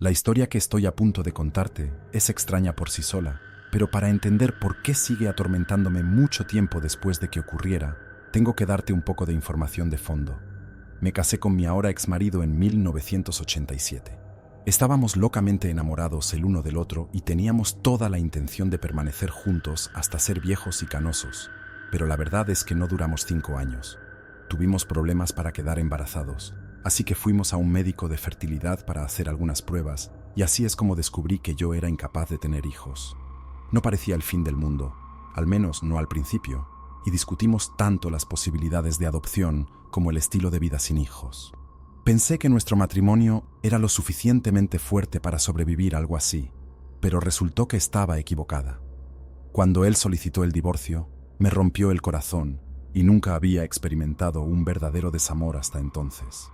La historia que estoy a punto de contarte es extraña por sí sola, pero para entender por qué sigue atormentándome mucho tiempo después de que ocurriera, tengo que darte un poco de información de fondo. Me casé con mi ahora exmarido en 1987. Estábamos locamente enamorados el uno del otro y teníamos toda la intención de permanecer juntos hasta ser viejos y canosos, pero la verdad es que no duramos 5 años. Tuvimos problemas para quedar embarazados, así que fuimos a un médico de fertilidad para hacer algunas pruebas, y así es como descubrí que yo era incapaz de tener hijos. No parecía el fin del mundo, al menos no al principio, y discutimos tanto las posibilidades de adopción como el estilo de vida sin hijos. Pensé que nuestro matrimonio era lo suficientemente fuerte para sobrevivir algo así, pero resultó que estaba equivocada. Cuando él solicitó el divorcio, me rompió el corazón y nunca había experimentado un verdadero desamor hasta entonces.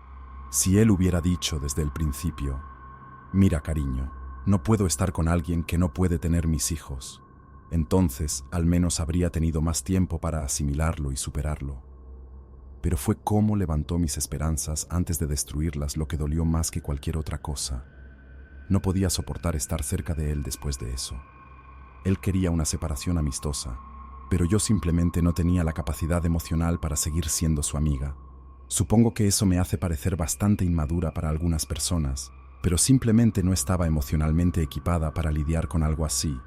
Si él hubiera dicho desde el principio, «Mira, cariño, no puedo estar con alguien que no puede tener mis hijos», entonces al menos habría tenido más tiempo para asimilarlo y superarlo. Pero fue cómo levantó mis esperanzas antes de destruirlas lo que dolió más que cualquier otra cosa. No podía soportar estar cerca de él después de eso. Él quería una separación amistosa, pero yo simplemente no tenía la capacidad emocional para seguir siendo su amiga. Supongo que eso me hace parecer bastante inmadura para algunas personas, pero simplemente no estaba emocionalmente equipada para lidiar con algo así.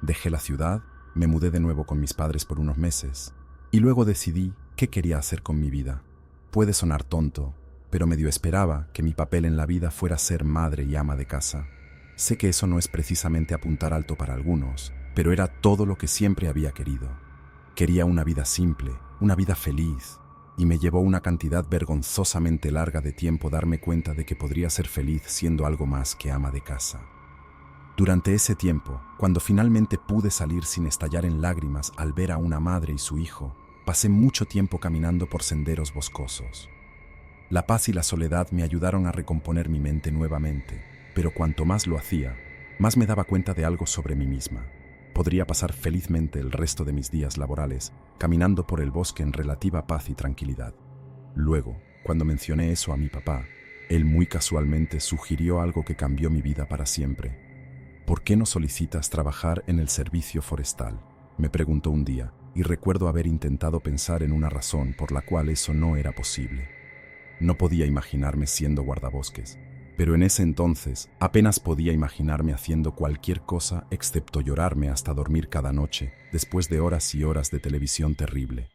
Dejé la ciudad, me mudé de nuevo con mis padres por unos meses, y luego decidí qué quería hacer con mi vida. Puede sonar tonto, pero medio esperaba que mi papel en la vida fuera ser madre y ama de casa. Sé que eso no es precisamente apuntar alto para algunos, pero era todo lo que siempre había querido. Quería una vida simple, una vida feliz, y me llevó una cantidad vergonzosamente larga de tiempo darme cuenta de que podría ser feliz siendo algo más que ama de casa. Durante ese tiempo, cuando finalmente pude salir sin estallar en lágrimas al ver a una madre y su hijo, pasé mucho tiempo caminando por senderos boscosos. La paz y la soledad me ayudaron a recomponer mi mente nuevamente, pero cuanto más lo hacía, más me daba cuenta de algo sobre mí misma. Podría pasar felizmente el resto de mis días laborales caminando por el bosque en relativa paz y tranquilidad. Luego, cuando mencioné eso a mi papá, él muy casualmente sugirió algo que cambió mi vida para siempre. «¿Por qué no solicitas trabajar en el servicio forestal?», me preguntó un día, y recuerdo haber intentado pensar en una razón por la cual eso no era posible. No podía imaginarme siendo guardabosques, pero en ese entonces apenas podía imaginarme haciendo cualquier cosa excepto llorarme hasta dormir cada noche, después de horas y horas de televisión terrible.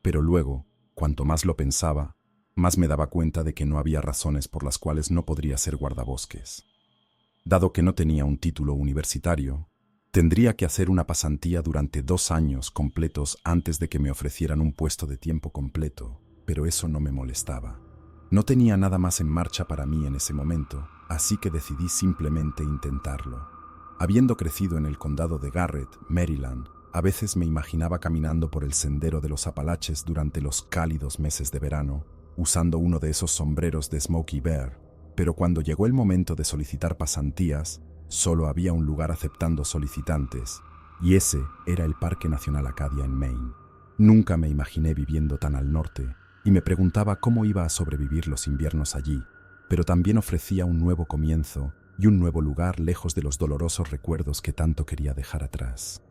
Pero luego, cuanto más lo pensaba, más me daba cuenta de que no había razones por las cuales no podría ser guardabosques. Dado que no tenía un título universitario, tendría que hacer una pasantía durante 2 años completos antes de que me ofrecieran un puesto de tiempo completo, pero eso no me molestaba. No tenía nada más en marcha para mí en ese momento, así que decidí simplemente intentarlo. Habiendo crecido en el condado de Garrett, Maryland, a veces me imaginaba caminando por el sendero de los Apalaches durante los cálidos meses de verano, usando uno de esos sombreros de Smokey Bear, pero cuando llegó el momento de solicitar pasantías, solo había un lugar aceptando solicitantes, y ese era el Parque Nacional Acadia en Maine. Nunca me imaginé viviendo tan al norte, y me preguntaba cómo iba a sobrevivir los inviernos allí, pero también ofrecía un nuevo comienzo y un nuevo lugar lejos de los dolorosos recuerdos que tanto quería dejar atrás.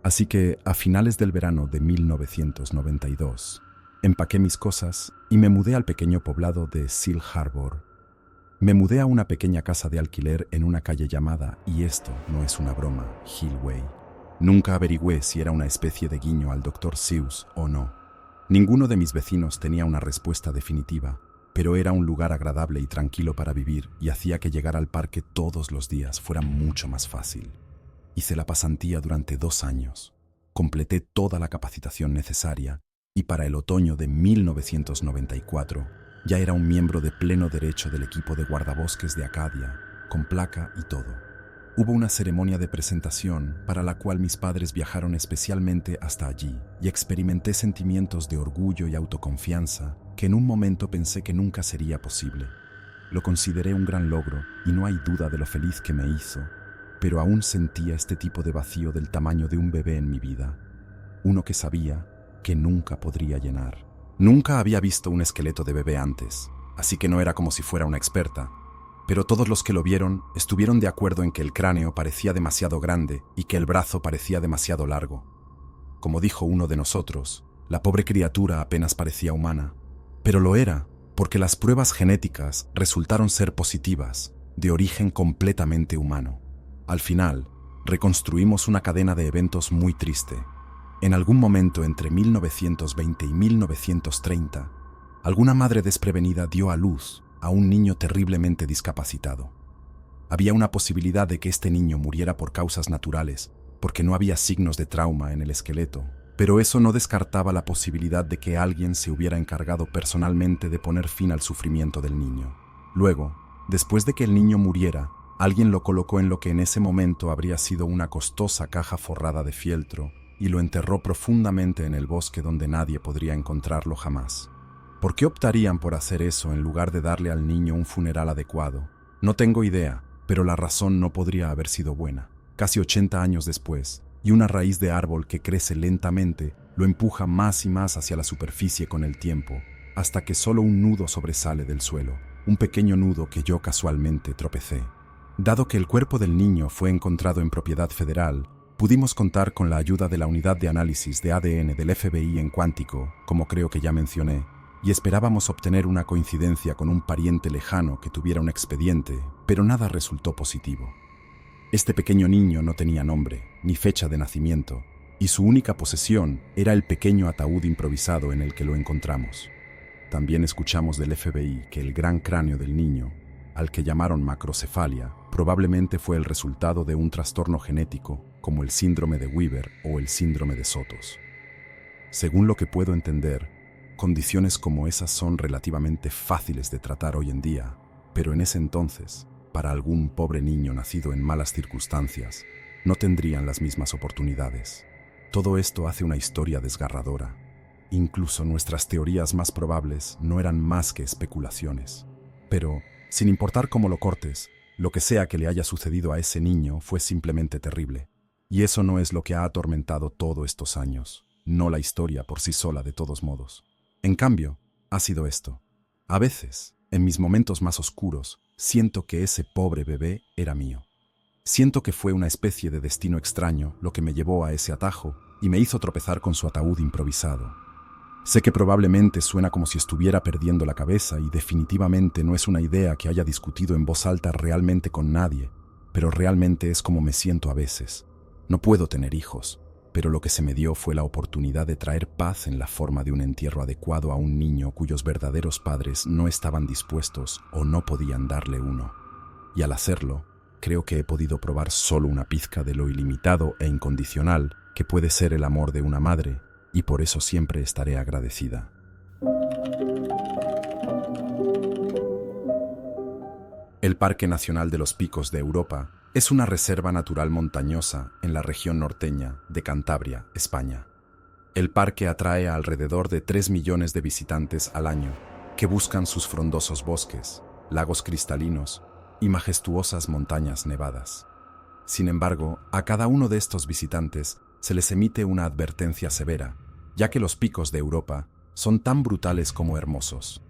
Así que, a finales del verano de 1992, empaqué mis cosas y me mudé al pequeño poblado de Seal Harbor. Me mudé a una pequeña casa de alquiler en una calle llamada, y esto no es una broma, Hillway. Nunca averigüé si era una especie de guiño al Dr. Seuss o no. Ninguno de mis vecinos tenía una respuesta definitiva, pero era un lugar agradable y tranquilo para vivir y hacía que llegar al parque todos los días fuera mucho más fácil. Hice la pasantía durante 2 años, completé toda la capacitación necesaria y para el otoño de 1994 ya era un miembro de pleno derecho del equipo de guardabosques de Acadia, con placa y todo. Hubo una ceremonia de presentación para la cual mis padres viajaron especialmente hasta allí y experimenté sentimientos de orgullo y autoconfianza que en un momento pensé que nunca sería posible. Lo consideré un gran logro y no hay duda de lo feliz que me hizo, pero aún sentía este tipo de vacío del tamaño de un bebé en mi vida, uno que sabía que nunca podría llenar. Nunca había visto un esqueleto de bebé antes, así que no era como si fuera una experta, pero todos los que lo vieron estuvieron de acuerdo en que el cráneo parecía demasiado grande y que el brazo parecía demasiado largo. Como dijo uno de nosotros, la pobre criatura apenas parecía humana, pero lo era porque las pruebas genéticas resultaron ser positivas, de origen completamente humano. Al final, reconstruimos una cadena de eventos muy triste. En algún momento entre 1920 y 1930, alguna madre desprevenida dio a luz a un niño terriblemente discapacitado. Había una posibilidad de que este niño muriera por causas naturales, porque no había signos de trauma en el esqueleto, pero eso no descartaba la posibilidad de que alguien se hubiera encargado personalmente de poner fin al sufrimiento del niño. Luego, después de que el niño muriera, alguien lo colocó en lo que en ese momento habría sido una costosa caja forrada de fieltro y lo enterró profundamente en el bosque donde nadie podría encontrarlo jamás. ¿Por qué optarían por hacer eso en lugar de darle al niño un funeral adecuado? No tengo idea, pero la razón no podría haber sido buena. Casi 80 años después, y una raíz de árbol que crece lentamente lo empuja más y más hacia la superficie con el tiempo, hasta que solo un nudo sobresale del suelo, un pequeño nudo que yo casualmente tropecé. Dado que el cuerpo del niño fue encontrado en propiedad federal, pudimos contar con la ayuda de la unidad de análisis de ADN del FBI en Cuántico, como creo que ya mencioné, y esperábamos obtener una coincidencia con un pariente lejano que tuviera un expediente, pero nada resultó positivo. Este pequeño niño no tenía nombre, ni fecha de nacimiento, y su única posesión era el pequeño ataúd improvisado en el que lo encontramos. También escuchamos del FBI que el gran cráneo del niño, al que llamaron macrocefalia, probablemente fue el resultado de un trastorno genético como el síndrome de Weaver o el síndrome de Sotos. Según lo que puedo entender, condiciones como esas son relativamente fáciles de tratar hoy en día, pero en ese entonces, para algún pobre niño nacido en malas circunstancias, no tendrían las mismas oportunidades. Todo esto hace una historia desgarradora. Incluso nuestras teorías más probables no eran más que especulaciones. Pero, sin importar cómo lo cortes, lo que sea que le haya sucedido a ese niño fue simplemente terrible. Y eso no es lo que ha atormentado todos estos años, no la historia por sí sola de todos modos. En cambio, ha sido esto. A veces, en mis momentos más oscuros, siento que ese pobre bebé era mío. Siento que fue una especie de destino extraño lo que me llevó a ese atajo y me hizo tropezar con su ataúd improvisado. Sé que probablemente suena como si estuviera perdiendo la cabeza y definitivamente no es una idea que haya discutido en voz alta realmente con nadie, pero realmente es como me siento a veces. No puedo tener hijos, pero lo que se me dio fue la oportunidad de traer paz en la forma de un entierro adecuado a un niño cuyos verdaderos padres no estaban dispuestos o no podían darle uno. Y al hacerlo, creo que he podido probar solo una pizca de lo ilimitado e incondicional que puede ser el amor de una madre, y por eso siempre estaré agradecida. El Parque Nacional de los Picos de Europa es una reserva natural montañosa en la región norteña de Cantabria, España. El parque atrae a alrededor de 3 millones de visitantes al año que buscan sus frondosos bosques, lagos cristalinos y majestuosas montañas nevadas. Sin embargo, a cada uno de estos visitantes se les emite una advertencia severa, ya que los picos de Europa son tan brutales como hermosos.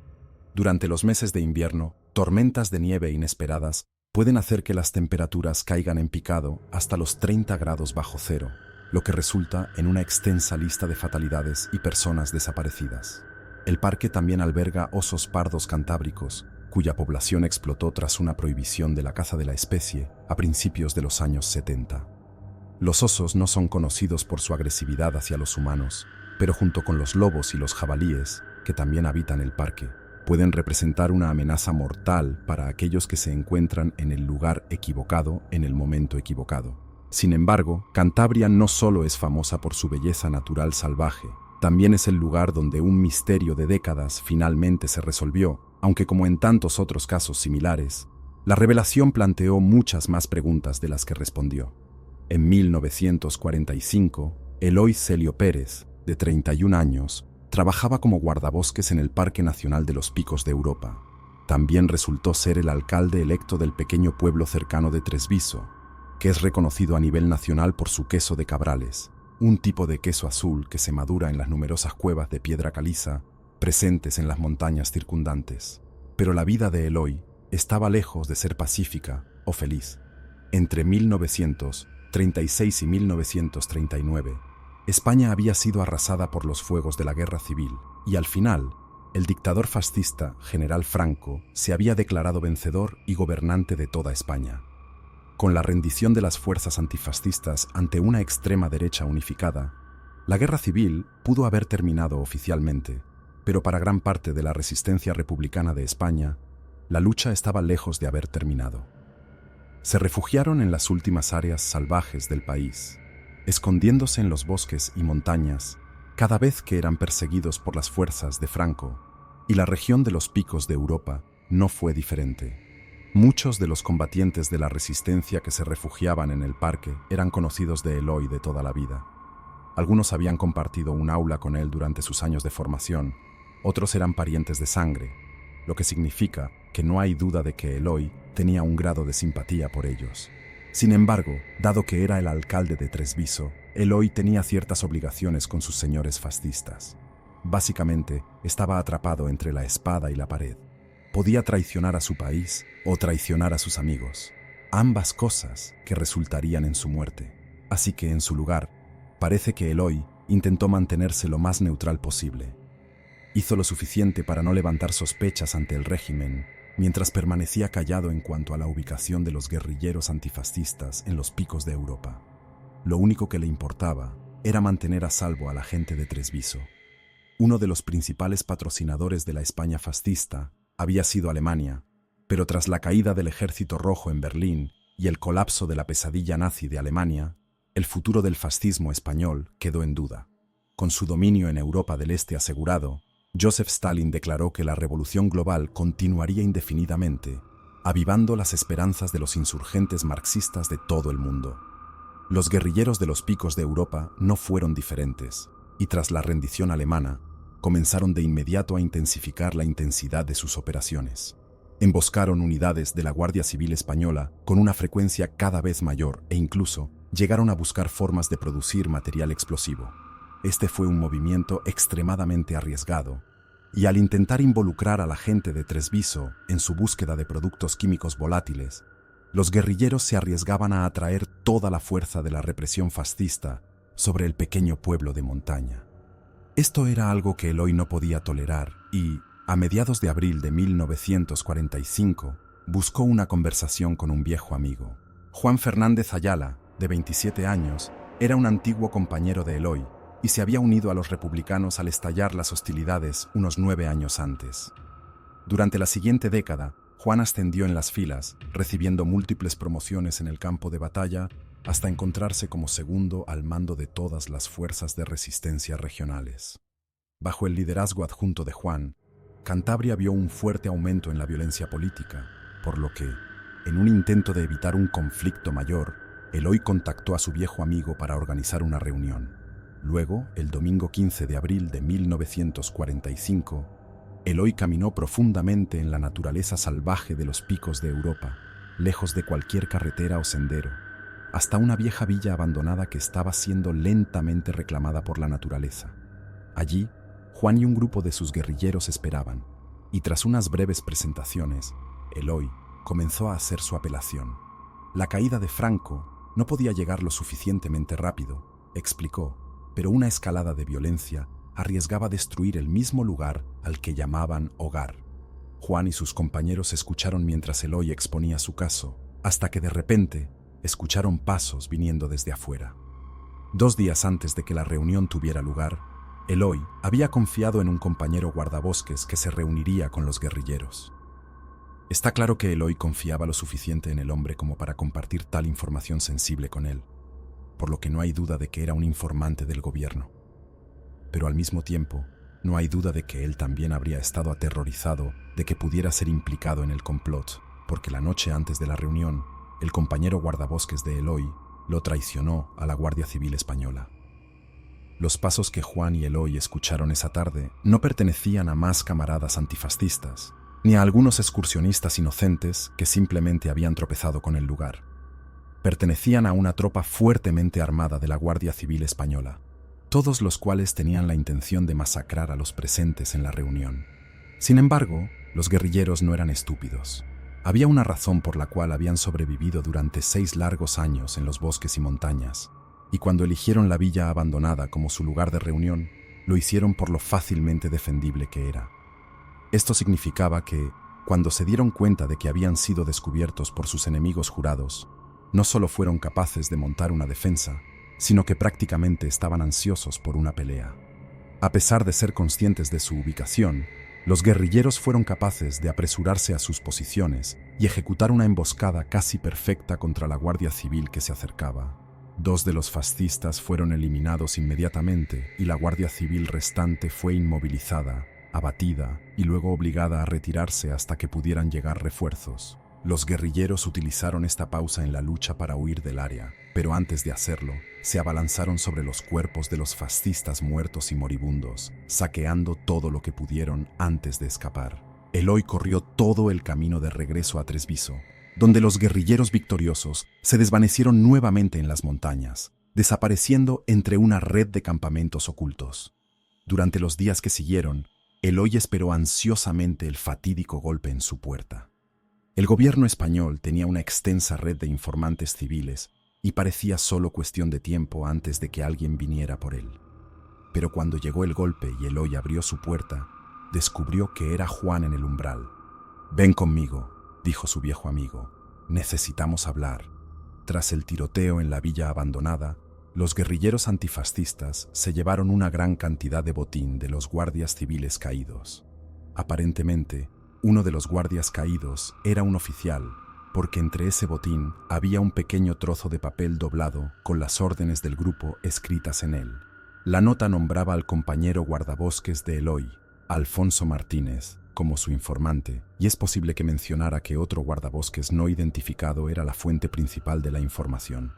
Durante los meses de invierno, tormentas de nieve inesperadas pueden hacer que las temperaturas caigan en picado hasta los 30 grados bajo cero, lo que resulta en una extensa lista de fatalidades y personas desaparecidas. El parque también alberga osos pardos cantábricos, cuya población explotó tras una prohibición de la caza de la especie a principios de los años 70. Los osos no son conocidos por su agresividad hacia los humanos, pero junto con los lobos y los jabalíes, que también habitan el parque, pueden representar una amenaza mortal para aquellos que se encuentran en el lugar equivocado en el momento equivocado. Sin embargo, Cantabria no solo es famosa por su belleza natural salvaje, también es el lugar donde un misterio de décadas finalmente se resolvió, aunque como en tantos otros casos similares, la revelación planteó muchas más preguntas de las que respondió. En 1945, Eloy Celio Pérez, de 31 años, trabajaba como guardabosques en el Parque Nacional de los Picos de Europa. También resultó ser el alcalde electo del pequeño pueblo cercano de Tresviso, que es reconocido a nivel nacional por su queso de cabrales, un tipo de queso azul que se madura en las numerosas cuevas de piedra caliza presentes en las montañas circundantes. Pero la vida de Eloy estaba lejos de ser pacífica o feliz. Entre 1936 y 1939, España había sido arrasada por los fuegos de la Guerra Civil y al final, el dictador fascista General Franco se había declarado vencedor y gobernante de toda España. Con la rendición de las fuerzas antifascistas ante una extrema derecha unificada, la Guerra Civil pudo haber terminado oficialmente, pero para gran parte de la resistencia republicana de España, la lucha estaba lejos de haber terminado. Se refugiaron en las últimas áreas salvajes del país, escondiéndose en los bosques y montañas cada vez que eran perseguidos por las fuerzas de Franco, y la región de los Picos de Europa no fue diferente. Muchos de los combatientes de la resistencia que se refugiaban en el parque eran conocidos de Eloy de toda la vida. Algunos habían compartido un aula con él durante sus años de formación, otros eran parientes de sangre, lo que significa que no hay duda de que Eloy tenía un grado de simpatía por ellos. Sin embargo, dado que era el alcalde de Treviso, Eloy tenía ciertas obligaciones con sus señores fascistas. Básicamente, estaba atrapado entre la espada y la pared. Podía traicionar a su país o traicionar a sus amigos, ambas cosas que resultarían en su muerte. Así que en su lugar, parece que Eloy intentó mantenerse lo más neutral posible. Hizo lo suficiente para no levantar sospechas ante el régimen, mientras permanecía callado en cuanto a la ubicación de los guerrilleros antifascistas en los Picos de Europa. Lo único que le importaba era mantener a salvo a la gente de Treviso. Uno de los principales patrocinadores de la España fascista había sido Alemania, pero tras la caída del Ejército Rojo en Berlín y el colapso de la pesadilla nazi de Alemania, el futuro del fascismo español quedó en duda. Con su dominio en Europa del Este asegurado, Joseph Stalin declaró que la revolución global continuaría indefinidamente, avivando las esperanzas de los insurgentes marxistas de todo el mundo. Los guerrilleros de los Picos de Europa no fueron diferentes, y tras la rendición alemana, comenzaron de inmediato a intensificar la intensidad de sus operaciones. Emboscaron unidades de la Guardia Civil Española con una frecuencia cada vez mayor e incluso llegaron a buscar formas de producir material explosivo. Este fue un movimiento extremadamente arriesgado, y al intentar involucrar a la gente de Treviso en su búsqueda de productos químicos volátiles, los guerrilleros se arriesgaban a atraer toda la fuerza de la represión fascista sobre el pequeño pueblo de montaña. Esto era algo que Eloy no podía tolerar y, a mediados de abril de 1945, buscó una conversación con un viejo amigo. Juan Fernández Ayala, de 27 años, era un antiguo compañero de Eloy y se había unido a los republicanos al estallar las hostilidades unos 9 años antes. Durante la siguiente década, Juan ascendió en las filas, recibiendo múltiples promociones en el campo de batalla hasta encontrarse como segundo al mando de todas las fuerzas de resistencia regionales. Bajo el liderazgo adjunto de Juan, Cantabria vio un fuerte aumento en la violencia política, por lo que, en un intento de evitar un conflicto mayor, Eloy contactó a su viejo amigo para organizar una reunión. Luego, el domingo 15 de abril de 1945, Eloy caminó profundamente en la naturaleza salvaje de los Picos de Europa, lejos de cualquier carretera o sendero, hasta una vieja villa abandonada que estaba siendo lentamente reclamada por la naturaleza. Allí, Juan y un grupo de sus guerrilleros esperaban, y tras unas breves presentaciones, Eloy comenzó a hacer su apelación. La caída de Franco no podía llegar lo suficientemente rápido, explicó, pero una escalada de violencia arriesgaba destruir el mismo lugar al que llamaban hogar. Juan y sus compañeros escucharon mientras Eloy exponía su caso, hasta que de repente escucharon pasos viniendo desde afuera. 2 días antes de que la reunión tuviera lugar, Eloy había confiado en un compañero guardabosques que se reuniría con los guerrilleros. Está claro que Eloy confiaba lo suficiente en el hombre como para compartir tal información sensible con él, por lo que no hay duda de que era un informante del gobierno. Pero al mismo tiempo, no hay duda de que él también habría estado aterrorizado de que pudiera ser implicado en el complot, porque la noche antes de la reunión, el compañero guardabosques de Eloy lo traicionó a la Guardia Civil Española. Los pasos que Juan y Eloy escucharon esa tarde no pertenecían a más camaradas antifascistas, ni a algunos excursionistas inocentes que simplemente habían tropezado con el lugar. Pertenecían a una tropa fuertemente armada de la Guardia Civil Española, todos los cuales tenían la intención de masacrar a los presentes en la reunión. Sin embargo, los guerrilleros no eran estúpidos. Había una razón por la cual habían sobrevivido durante 6 largos años en los bosques y montañas, y cuando eligieron la villa abandonada como su lugar de reunión, lo hicieron por lo fácilmente defendible que era. Esto significaba que, cuando se dieron cuenta de que habían sido descubiertos por sus enemigos jurados, no solo fueron capaces de montar una defensa, sino que prácticamente estaban ansiosos por una pelea. A pesar de ser conscientes de su ubicación, los guerrilleros fueron capaces de apresurarse a sus posiciones y ejecutar una emboscada casi perfecta contra la Guardia Civil que se acercaba. 2 de los fascistas fueron eliminados inmediatamente y la Guardia Civil restante fue inmovilizada, abatida y luego obligada a retirarse hasta que pudieran llegar refuerzos. Los guerrilleros utilizaron esta pausa en la lucha para huir del área, pero antes de hacerlo, se abalanzaron sobre los cuerpos de los fascistas muertos y moribundos, saqueando todo lo que pudieron antes de escapar. Eloy corrió todo el camino de regreso a Treviso, donde los guerrilleros victoriosos se desvanecieron nuevamente en las montañas, desapareciendo entre una red de campamentos ocultos. Durante los días que siguieron, Eloy esperó ansiosamente el fatídico golpe en su puerta. El gobierno español tenía una extensa red de informantes civiles y parecía solo cuestión de tiempo antes de que alguien viniera por él. Pero cuando llegó el golpe y Eloy abrió su puerta, descubrió que era Juan en el umbral. «Ven conmigo», dijo su viejo amigo. «Necesitamos hablar». Tras el tiroteo en la villa abandonada, los guerrilleros antifascistas se llevaron una gran cantidad de botín de los guardias civiles caídos. Aparentemente, uno de los guardias caídos era un oficial, porque entre ese botín había un pequeño trozo de papel doblado con las órdenes del grupo escritas en él. La nota nombraba al compañero guardabosques de Eloy, Alfonso Martínez, como su informante, y es posible que mencionara que otro guardabosques no identificado era la fuente principal de la información.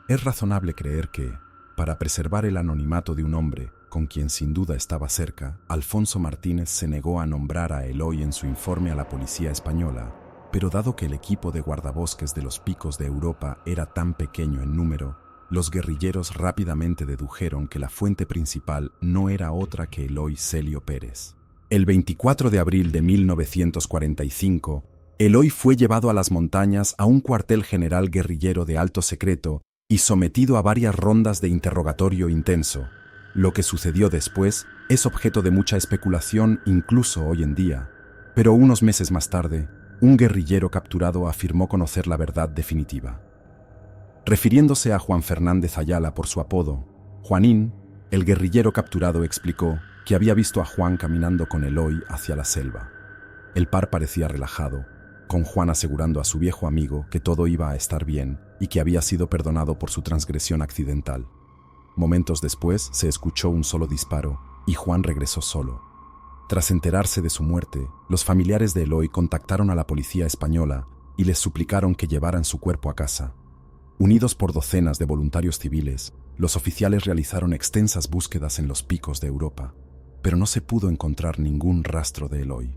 Es razonable creer que, para preservar el anonimato de un hombre con quien sin duda estaba cerca, Alfonso Martínez se negó a nombrar a Eloy en su informe a la policía española, pero dado que el equipo de guardabosques de los Picos de Europa era tan pequeño en número, los guerrilleros rápidamente dedujeron que la fuente principal no era otra que Eloy Celio Pérez. El 24 de abril de 1945, Eloy fue llevado a las montañas a un cuartel general guerrillero de alto secreto y sometido a varias rondas de interrogatorio intenso. Lo que sucedió después es objeto de mucha especulación incluso hoy en día, pero unos meses más tarde, un guerrillero capturado afirmó conocer la verdad definitiva. Refiriéndose a Juan Fernández Ayala por su apodo, Juanín, el guerrillero capturado explicó que había visto a Juan caminando con Eloy hacia la selva. El par parecía relajado, con Juan asegurando a su viejo amigo que todo iba a estar bien y que había sido perdonado por su transgresión accidental. Momentos después se escuchó un solo disparo y Juan regresó solo. Tras enterarse de su muerte, los familiares de Eloy contactaron a la policía española y les suplicaron que llevaran su cuerpo a casa. Unidos por docenas de voluntarios civiles, los oficiales realizaron extensas búsquedas en los Picos de Europa, pero no se pudo encontrar ningún rastro de Eloy.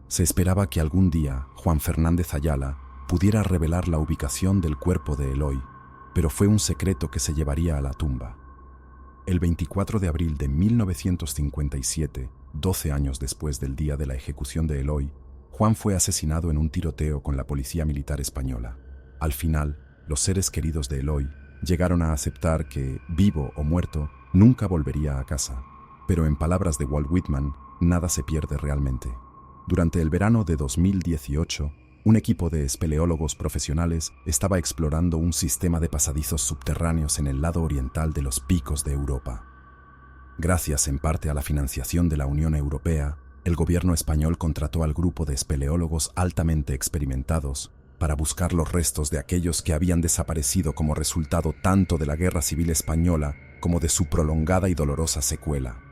Se esperaba que algún día Juan Fernández Ayala pudiera revelar la ubicación del cuerpo de Eloy, pero fue un secreto que se llevaría a la tumba. El 24 de abril de 1957, 12 años después del día de la ejecución de Eloy, Juan fue asesinado en un tiroteo con la policía militar española. Al final, los seres queridos de Eloy llegaron a aceptar que, vivo o muerto, nunca volvería a casa. Pero en palabras de Walt Whitman, nada se pierde realmente. Durante el verano de 2018, un equipo de espeleólogos profesionales estaba explorando un sistema de pasadizos subterráneos en el lado oriental de los Picos de Europa. Gracias en parte a la financiación de la Unión Europea, el gobierno español contrató al grupo de espeleólogos altamente experimentados para buscar los restos de aquellos que habían desaparecido como resultado tanto de la Guerra Civil Española como de su prolongada y dolorosa secuela.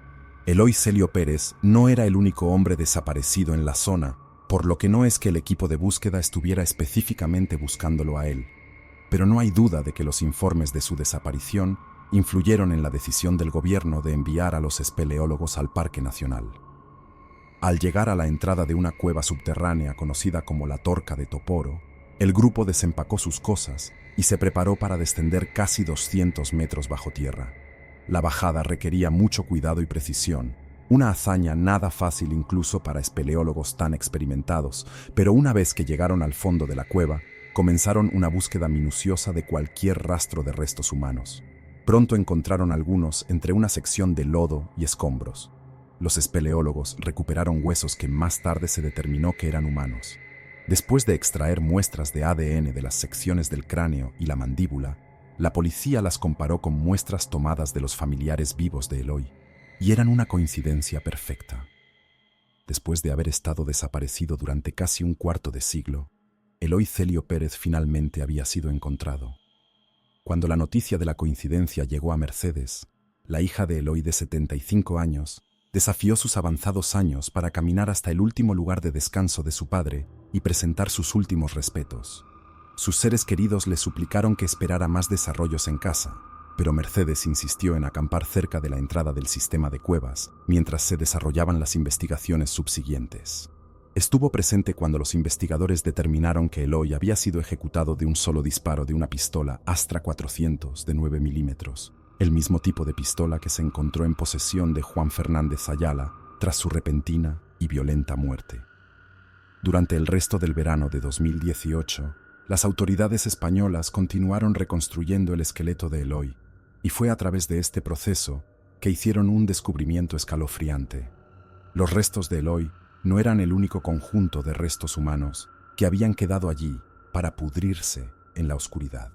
Eloy Celio Pérez no era el único hombre desaparecido en la zona, por lo que no es que el equipo de búsqueda estuviera específicamente buscándolo a él. Pero no hay duda de que los informes de su desaparición influyeron en la decisión del gobierno de enviar a los espeleólogos al Parque Nacional. Al llegar a la entrada de una cueva subterránea conocida como la Torca de Toporo, el grupo desempacó sus cosas y se preparó para descender casi 200 metros bajo tierra. La bajada requería mucho cuidado y precisión, Una hazaña nada fácil incluso para espeleólogos tan experimentados, pero una vez que llegaron al fondo de la cueva, comenzaron una búsqueda minuciosa de cualquier rastro de restos humanos. Pronto encontraron algunos entre una sección de lodo y escombros. Los espeleólogos recuperaron huesos que más tarde se determinó que eran humanos. Después de extraer muestras de ADN de las secciones del cráneo y la mandíbula, la policía las comparó con muestras tomadas de los familiares vivos de Eloy, y eran una coincidencia perfecta. Después de haber estado desaparecido durante casi un cuarto de siglo, Eloy Celio Pérez finalmente había sido encontrado. Cuando la noticia de la coincidencia llegó a Mercedes, la hija de Eloy de 75 años, desafió sus avanzados años para caminar hasta el último lugar de descanso de su padre y presentar sus últimos respetos. Sus seres queridos le suplicaron que esperara más desarrollos en casa, pero Mercedes insistió en acampar cerca de la entrada del sistema de cuevas mientras se desarrollaban las investigaciones subsiguientes. Estuvo presente cuando los investigadores determinaron que Eloy había sido ejecutado de un solo disparo de una pistola Astra 400 de 9 milímetros, el mismo tipo de pistola que se encontró en posesión de Juan Fernández Ayala tras su repentina y violenta muerte. Durante el resto del verano de 2018, las autoridades españolas continuaron reconstruyendo el esqueleto de Eloy, y fue a través de este proceso que hicieron un descubrimiento escalofriante. Los restos de Eloy no eran el único conjunto de restos humanos que habían quedado allí para pudrirse en la oscuridad.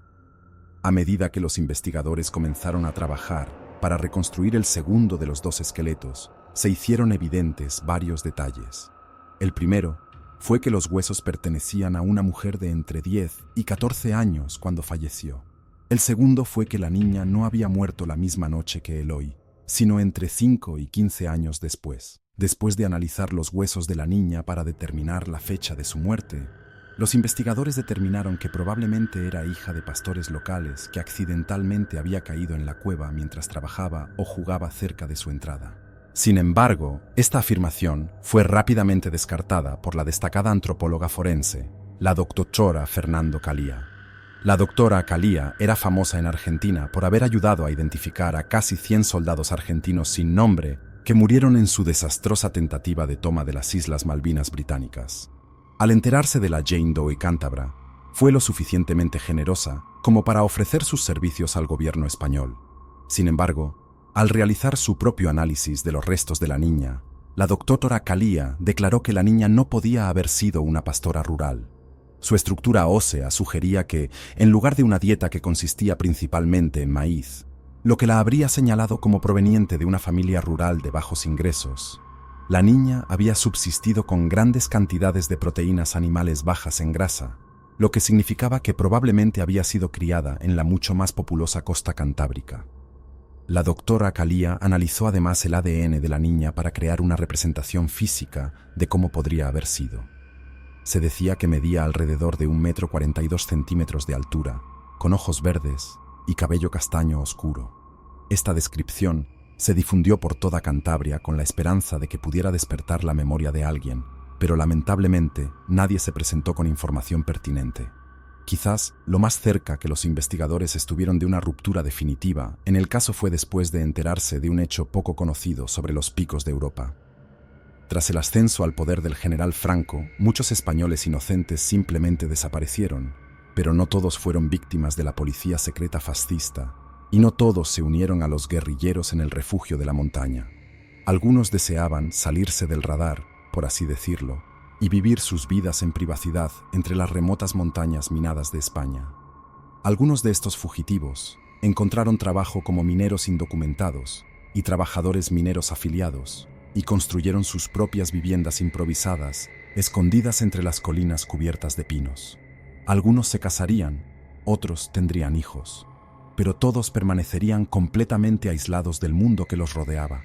A medida que los investigadores comenzaron a trabajar para reconstruir el segundo de los dos esqueletos, se hicieron evidentes varios detalles. El primero fue que los huesos pertenecían a una mujer de entre 10 y 14 años cuando falleció. El segundo fue que la niña no había muerto la misma noche que Eloy, sino entre 5 y 15 años después. Después de analizar los huesos de la niña para determinar la fecha de su muerte, los investigadores determinaron que probablemente era hija de pastores locales que accidentalmente había caído en la cueva mientras trabajaba o jugaba cerca de su entrada. Sin embargo, esta afirmación fue rápidamente descartada por la destacada antropóloga forense, la doctora Fernando Calía. La doctora Calía era famosa en Argentina por haber ayudado a identificar a casi 100 soldados argentinos sin nombre que murieron en su desastrosa tentativa de toma de las Islas Malvinas británicas. Al enterarse de la Jane Doe cántabra, fue lo suficientemente generosa como para ofrecer sus servicios al gobierno español. Sin embargo, al realizar su propio análisis de los restos de la niña, la doctora Calía declaró que la niña no podía haber sido una pastora rural. Su estructura ósea sugería que, en lugar de una dieta que consistía principalmente en maíz, lo que la habría señalado como proveniente de una familia rural de bajos ingresos, la niña había subsistido con grandes cantidades de proteínas animales bajas en grasa, lo que significaba que probablemente había sido criada en la mucho más populosa costa cantábrica. La doctora Calía analizó además el ADN de la niña para crear una representación física de cómo podría haber sido. Se decía que medía alrededor de 1,42 metros de altura, con ojos verdes y cabello castaño oscuro. Esta descripción se difundió por toda Cantabria con la esperanza de que pudiera despertar la memoria de alguien, pero lamentablemente nadie se presentó con información pertinente. Quizás lo más cerca que los investigadores estuvieron de una ruptura definitiva en el caso fue después de enterarse de un hecho poco conocido sobre los picos de Europa. Tras el ascenso al poder del general Franco, muchos españoles inocentes simplemente desaparecieron, pero no todos fueron víctimas de la policía secreta fascista, y no todos se unieron a los guerrilleros en el refugio de la montaña. Algunos deseaban salirse del radar, por así decirlo, y vivir sus vidas en privacidad entre las remotas montañas minadas de España. Algunos de estos fugitivos encontraron trabajo como mineros indocumentados y trabajadores mineros afiliados, y construyeron sus propias viviendas improvisadas, escondidas entre las colinas cubiertas de pinos. Algunos se casarían, otros tendrían hijos, pero todos permanecerían completamente aislados del mundo que los rodeaba.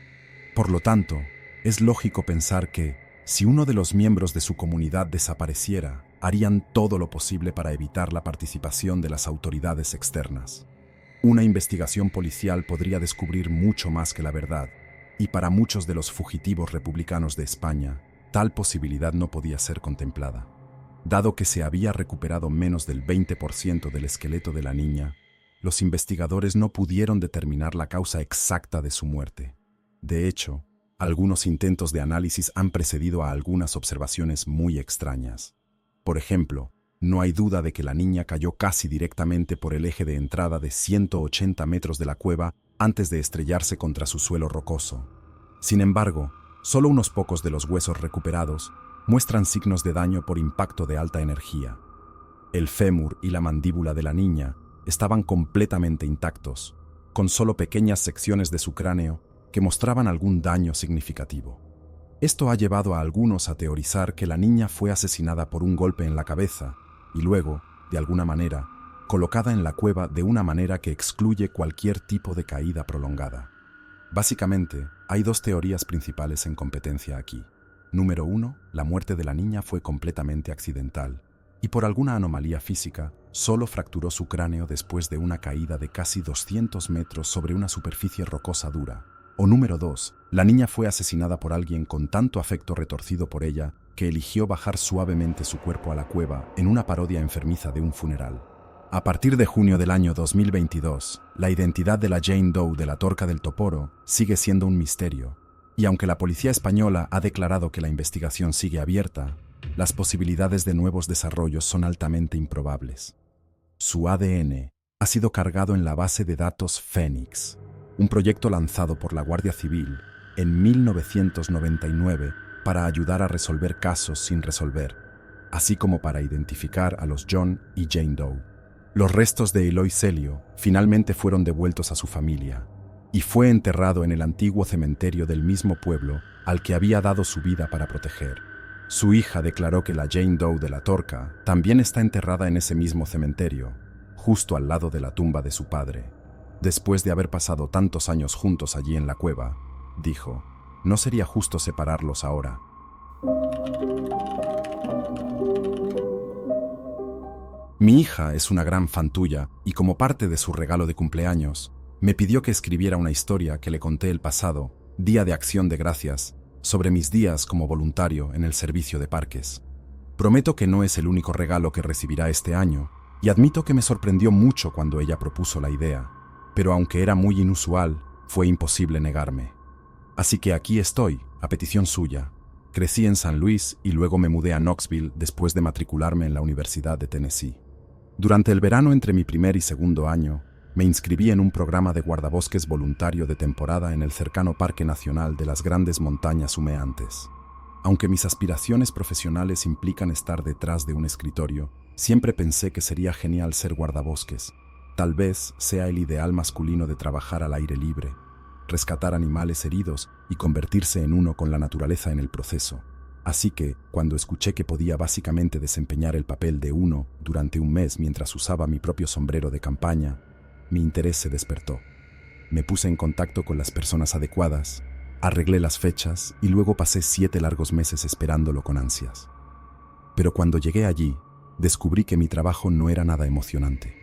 Por lo tanto, es lógico pensar que, si uno de los miembros de su comunidad desapareciera, harían todo lo posible para evitar la participación de las autoridades externas. Una investigación policial podría descubrir mucho más que la verdad, y para muchos de los fugitivos republicanos de España, tal posibilidad no podía ser contemplada. Dado que se había recuperado menos del 20% del esqueleto de la niña, los investigadores no pudieron determinar la causa exacta de su muerte. De hecho, Algunos intentos de análisis han precedido a algunas observaciones muy extrañas. Por ejemplo, no hay duda de que la niña cayó casi directamente por el eje de entrada de 180 metros de la cueva antes de estrellarse contra su suelo rocoso. Sin embargo, solo unos pocos de los huesos recuperados muestran signos de daño por impacto de alta energía. El fémur y la mandíbula de la niña estaban completamente intactos, con solo pequeñas secciones de su cráneo que mostraban algún daño significativo. Esto ha llevado a algunos a teorizar que la niña fue asesinada por un golpe en la cabeza y luego, de alguna manera, colocada en la cueva de una manera que excluye cualquier tipo de caída prolongada. Básicamente, hay dos teorías principales en competencia aquí. Número 1, la muerte de la niña fue completamente accidental y por alguna anomalía física, solo fracturó su cráneo después de una caída de casi 200 metros sobre una superficie rocosa dura. O número 2, la niña fue asesinada por alguien con tanto afecto retorcido por ella que eligió bajar suavemente su cuerpo a la cueva en una parodia enfermiza de un funeral. A partir de junio del año 2022, la identidad de la Jane Doe de la Torca del Toporo sigue siendo un misterio, y aunque la policía española ha declarado que la investigación sigue abierta, las posibilidades de nuevos desarrollos son altamente improbables. Su ADN ha sido cargado en la base de datos Phoenix, un proyecto lanzado por la Guardia Civil en 1999 para ayudar a resolver casos sin resolver, así como para identificar a los John y Jane Doe. Los restos de Eloy Celio finalmente fueron devueltos a su familia y fue enterrado en el antiguo cementerio del mismo pueblo al que había dado su vida para proteger. Su hija declaró que la Jane Doe de la Torca también está enterrada en ese mismo cementerio, justo al lado de la tumba de su padre. Después de haber pasado tantos años juntos allí en la cueva, dijo, no sería justo separarlos ahora. Mi hija es una gran fan tuya y como parte de su regalo de cumpleaños, me pidió que escribiera una historia que le conté el pasado, Día de Acción de Gracias, sobre mis días como voluntario en el servicio de parques. Prometo que no es el único regalo que recibirá este año, y admito que me sorprendió mucho cuando ella propuso la idea, pero aunque era muy inusual, fue imposible negarme. Así que aquí estoy, a petición suya. Crecí en San Luis y luego me mudé a Knoxville después de matricularme en la Universidad de Tennessee. Durante el verano entre mi primer y segundo año, me inscribí en un programa de guardabosques voluntario de temporada en el cercano Parque Nacional de las Grandes Montañas Humeantes. Aunque mis aspiraciones profesionales implican estar detrás de un escritorio, siempre pensé que sería genial ser guardabosques. Tal vez sea el ideal masculino de trabajar al aire libre, rescatar animales heridos y convertirse en uno con la naturaleza en el proceso. Así que, cuando escuché que podía básicamente desempeñar el papel de uno durante un mes mientras usaba mi propio sombrero de campaña, mi interés se despertó. Me puse en contacto con las personas adecuadas, arreglé las fechas y luego pasé 7 largos meses esperándolo con ansias. Pero cuando llegué allí, descubrí que mi trabajo no era nada emocionante.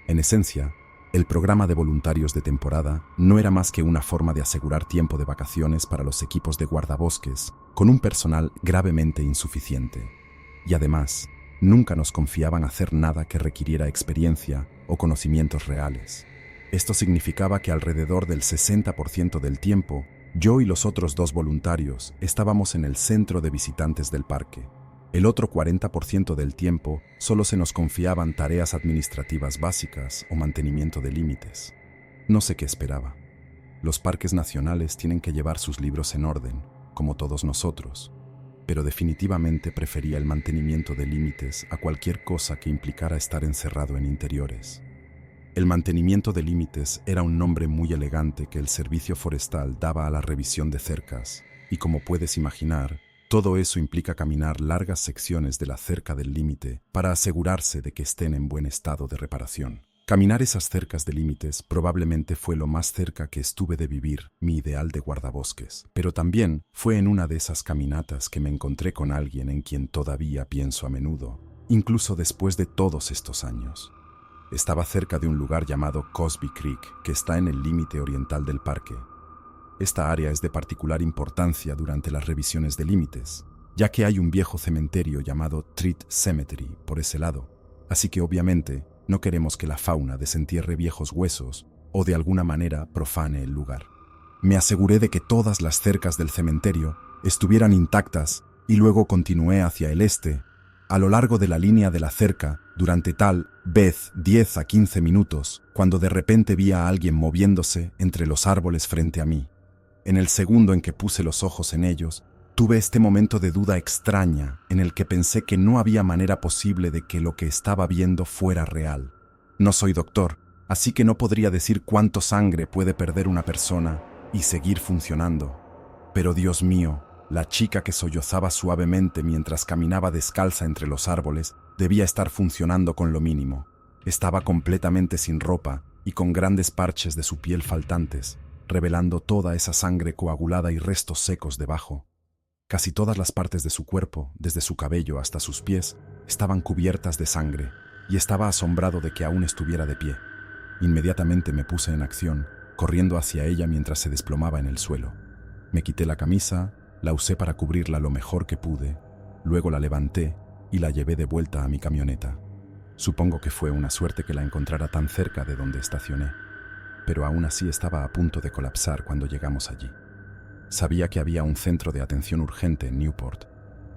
En esencia, el programa de voluntarios de temporada no era más que una forma de asegurar tiempo de vacaciones para los equipos de guardabosques, con un personal gravemente insuficiente. Y además, nunca nos confiaban hacer nada que requiriera experiencia o conocimientos reales. Esto significaba que alrededor del 60% del tiempo, yo y los otros 2 voluntarios estábamos en el centro de visitantes del parque. El otro 40% del tiempo solo se nos confiaban tareas administrativas básicas o mantenimiento de límites. No sé qué esperaba. Los parques nacionales tienen que llevar sus libros en orden, como todos nosotros, pero definitivamente prefería el mantenimiento de límites a cualquier cosa que implicara estar encerrado en interiores. El mantenimiento de límites era un nombre muy elegante que el servicio forestal daba a la revisión de cercas, y como puedes imaginar, todo eso implica caminar largas secciones de la cerca del límite para asegurarse de que estén en buen estado de reparación. Caminar esas cercas de límites probablemente fue lo más cerca que estuve de vivir mi ideal de guardabosques, pero también fue en una de esas caminatas que me encontré con alguien en quien todavía pienso a menudo, incluso después de todos estos años. Estaba cerca de un lugar llamado Cosby Creek, que está en el límite oriental del parque. Esta área es de particular importancia durante las revisiones de límites, ya que hay un viejo cementerio llamado Treat Cemetery por ese lado, así que obviamente no queremos que la fauna desentierre viejos huesos o de alguna manera profane el lugar. Me aseguré de que todas las cercas del cementerio estuvieran intactas y luego continué hacia el este, a lo largo de la línea de la cerca, durante tal vez 10 a 15 minutos, cuando de repente vi a alguien moviéndose entre los árboles frente a mí. En el segundo en que puse los ojos en ellos, tuve este momento de duda extraña en el que pensé que no había manera posible de que lo que estaba viendo fuera real. No soy doctor, así que no podría decir cuánto sangre puede perder una persona y seguir funcionando. Pero Dios mío, la chica que sollozaba suavemente mientras caminaba descalza entre los árboles debía estar funcionando con lo mínimo. Estaba completamente sin ropa y con grandes parches de su piel faltantes, revelando toda esa sangre coagulada y restos secos debajo. Casi todas las partes de su cuerpo, desde su cabello hasta sus pies, estaban cubiertas de sangre, y estaba asombrado de que aún estuviera de pie. Inmediatamente me puse en acción, corriendo hacia ella mientras se desplomaba en el suelo. Me quité la camisa, la usé para cubrirla lo mejor que pude, luego la levanté y la llevé de vuelta a mi camioneta. Supongo que fue una suerte que la encontrara tan cerca de donde estacioné, pero aún así estaba a punto de colapsar cuando llegamos allí. Sabía que había un centro de atención urgente en Newport,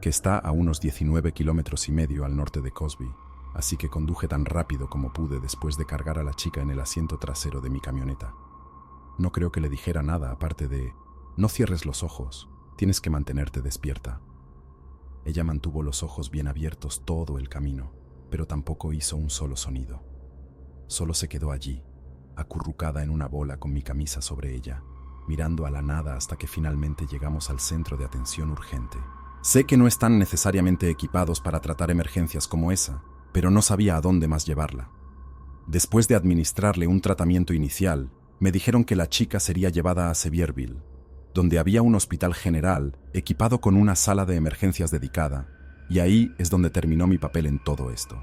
que está a unos 19,5 kilómetros al norte de Cosby, así que conduje tan rápido como pude después de cargar a la chica en el asiento trasero de mi camioneta. No creo que le dijera nada aparte de: no cierres los ojos, tienes que mantenerte despierta. Ella mantuvo los ojos bien abiertos todo el camino, pero tampoco hizo un solo sonido. Solo se quedó allí, acurrucada en una bola con mi camisa sobre ella, mirando a la nada hasta que finalmente llegamos al centro de atención urgente. Sé que no están necesariamente equipados para tratar emergencias como esa, pero no sabía a dónde más llevarla. Después de administrarle un tratamiento inicial, me dijeron que la chica sería llevada a Sevierville, donde había un hospital general equipado con una sala de emergencias dedicada, y ahí es donde terminó mi papel en todo esto.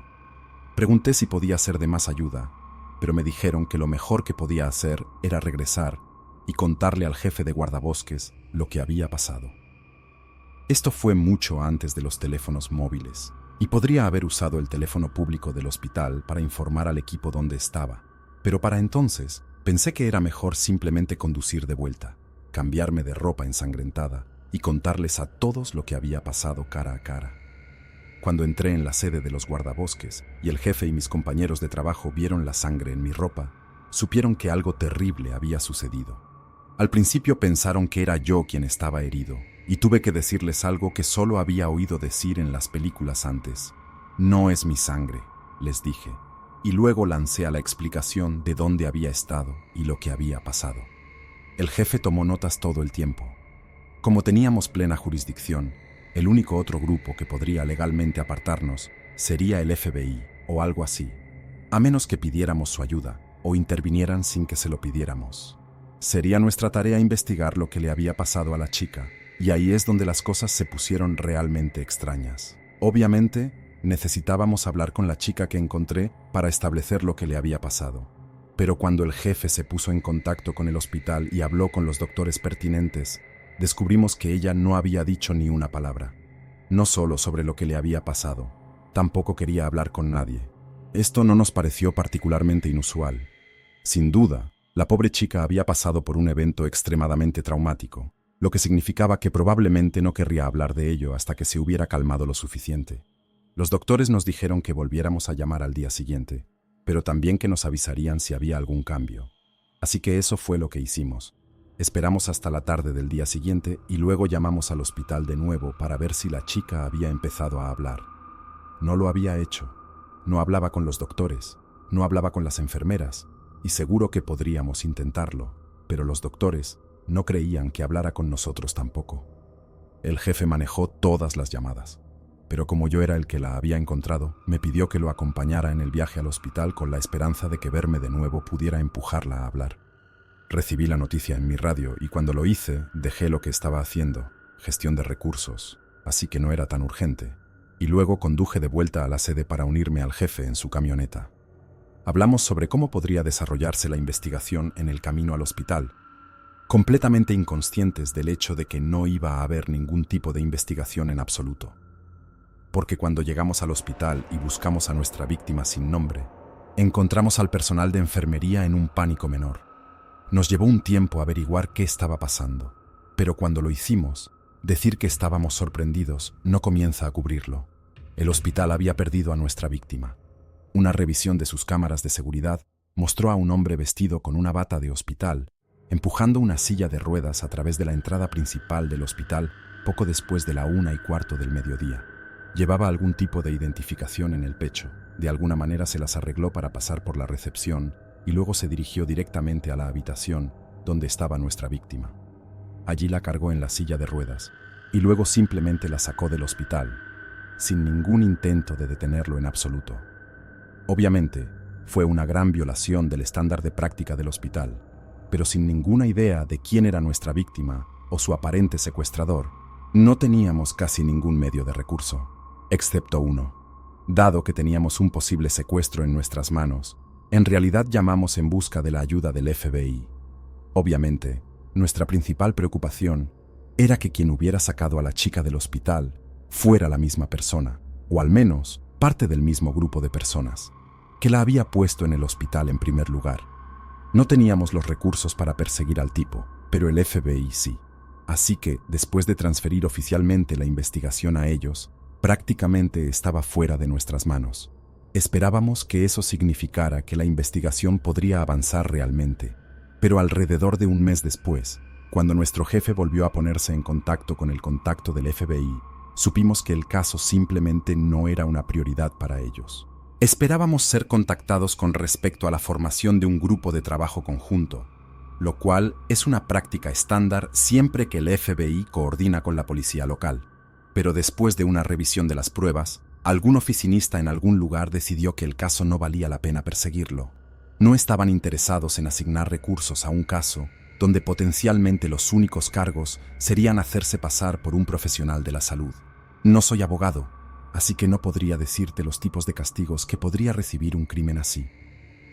Pregunté si podía ser de más ayuda, pero me dijeron que lo mejor que podía hacer era regresar y contarle al jefe de guardabosques lo que había pasado. Esto fue mucho antes de los teléfonos móviles, y podría haber usado el teléfono público del hospital para informar al equipo dónde estaba, pero para entonces pensé que era mejor simplemente conducir de vuelta, cambiarme de ropa ensangrentada y contarles a todos lo que había pasado cara a cara. Cuando entré en la sede de los guardabosques y el jefe y mis compañeros de trabajo vieron la sangre en mi ropa, supieron que algo terrible había sucedido. Al principio pensaron que era yo quien estaba herido, y tuve que decirles algo que solo había oído decir en las películas antes. No es mi sangre, les dije, y luego lancé a la explicación de dónde había estado y lo que había pasado. El jefe tomó notas todo el tiempo. Como teníamos plena jurisdicción, el único otro grupo que podría legalmente apartarnos sería el FBI o algo así, a menos que pidiéramos su ayuda o intervinieran sin que se lo pidiéramos. Sería nuestra tarea investigar lo que le había pasado a la chica, y ahí es donde las cosas se pusieron realmente extrañas. Obviamente, necesitábamos hablar con la chica que encontré para establecer lo que le había pasado. Pero cuando el jefe se puso en contacto con el hospital y habló con los doctores pertinentes, descubrimos que ella no había dicho ni una palabra. No solo sobre lo que le había pasado, tampoco quería hablar con nadie. Esto no nos pareció particularmente inusual. Sin duda, la pobre chica había pasado por un evento extremadamente traumático, lo que significaba que probablemente no querría hablar de ello hasta que se hubiera calmado lo suficiente. Los doctores nos dijeron que volviéramos a llamar al día siguiente, pero también que nos avisarían si había algún cambio. Así que eso fue lo que hicimos. Esperamos hasta la tarde del día siguiente y luego llamamos al hospital de nuevo para ver si la chica había empezado a hablar. No lo había hecho. No hablaba con los doctores, no hablaba con las enfermeras, y seguro que podríamos intentarlo, pero los doctores no creían que hablara con nosotros tampoco. El jefe manejó todas las llamadas, pero como yo era el que la había encontrado, me pidió que lo acompañara en el viaje al hospital con la esperanza de que verme de nuevo pudiera empujarla a hablar. Recibí la noticia en mi radio y cuando lo hice, dejé lo que estaba haciendo, gestión de recursos, así que no era tan urgente, y luego conduje de vuelta a la sede para unirme al jefe en su camioneta. Hablamos sobre cómo podría desarrollarse la investigación en el camino al hospital, completamente inconscientes del hecho de que no iba a haber ningún tipo de investigación en absoluto. Porque cuando llegamos al hospital y buscamos a nuestra víctima sin nombre, encontramos al personal de enfermería en un pánico menor. Nos llevó un tiempo averiguar qué estaba pasando, pero cuando lo hicimos, decir que estábamos sorprendidos no comienza a cubrirlo. El hospital había perdido a nuestra víctima. Una revisión de sus cámaras de seguridad mostró a un hombre vestido con una bata de hospital, empujando una silla de ruedas a través de la entrada principal del hospital poco después de la 1:15 del mediodía. Llevaba algún tipo de identificación en el pecho. De alguna manera se las arregló para pasar por la recepción y luego se dirigió directamente a la habitación donde estaba nuestra víctima. Allí la cargó en la silla de ruedas y luego simplemente la sacó del hospital, sin ningún intento de detenerlo en absoluto. Obviamente, fue una gran violación del estándar de práctica del hospital, pero sin ninguna idea de quién era nuestra víctima o su aparente secuestrador, no teníamos casi ningún medio de recurso, excepto uno. Dado que teníamos un posible secuestro en nuestras manos, en realidad llamamos en busca de la ayuda del FBI. Obviamente, nuestra principal preocupación era que quien hubiera sacado a la chica del hospital fuera la misma persona, o al menos parte del mismo grupo de personas, que la había puesto en el hospital en primer lugar. No teníamos los recursos para perseguir al tipo, pero el FBI sí. Así que, después de transferir oficialmente la investigación a ellos, prácticamente estaba fuera de nuestras manos. Esperábamos que eso significara que la investigación podría avanzar realmente, pero alrededor de un mes después, cuando nuestro jefe volvió a ponerse en contacto con el contacto del FBI, supimos que el caso simplemente no era una prioridad para ellos. Esperábamos ser contactados con respecto a la formación de un grupo de trabajo conjunto, lo cual es una práctica estándar siempre que el FBI coordina con la policía local. Pero después de una revisión de las pruebas, algún oficinista en algún lugar decidió que el caso no valía la pena perseguirlo. No estaban interesados en asignar recursos a un caso donde potencialmente los únicos cargos serían hacerse pasar por un profesional de la salud. No soy abogado, así que no podría decirte los tipos de castigos que podría recibir un crimen así.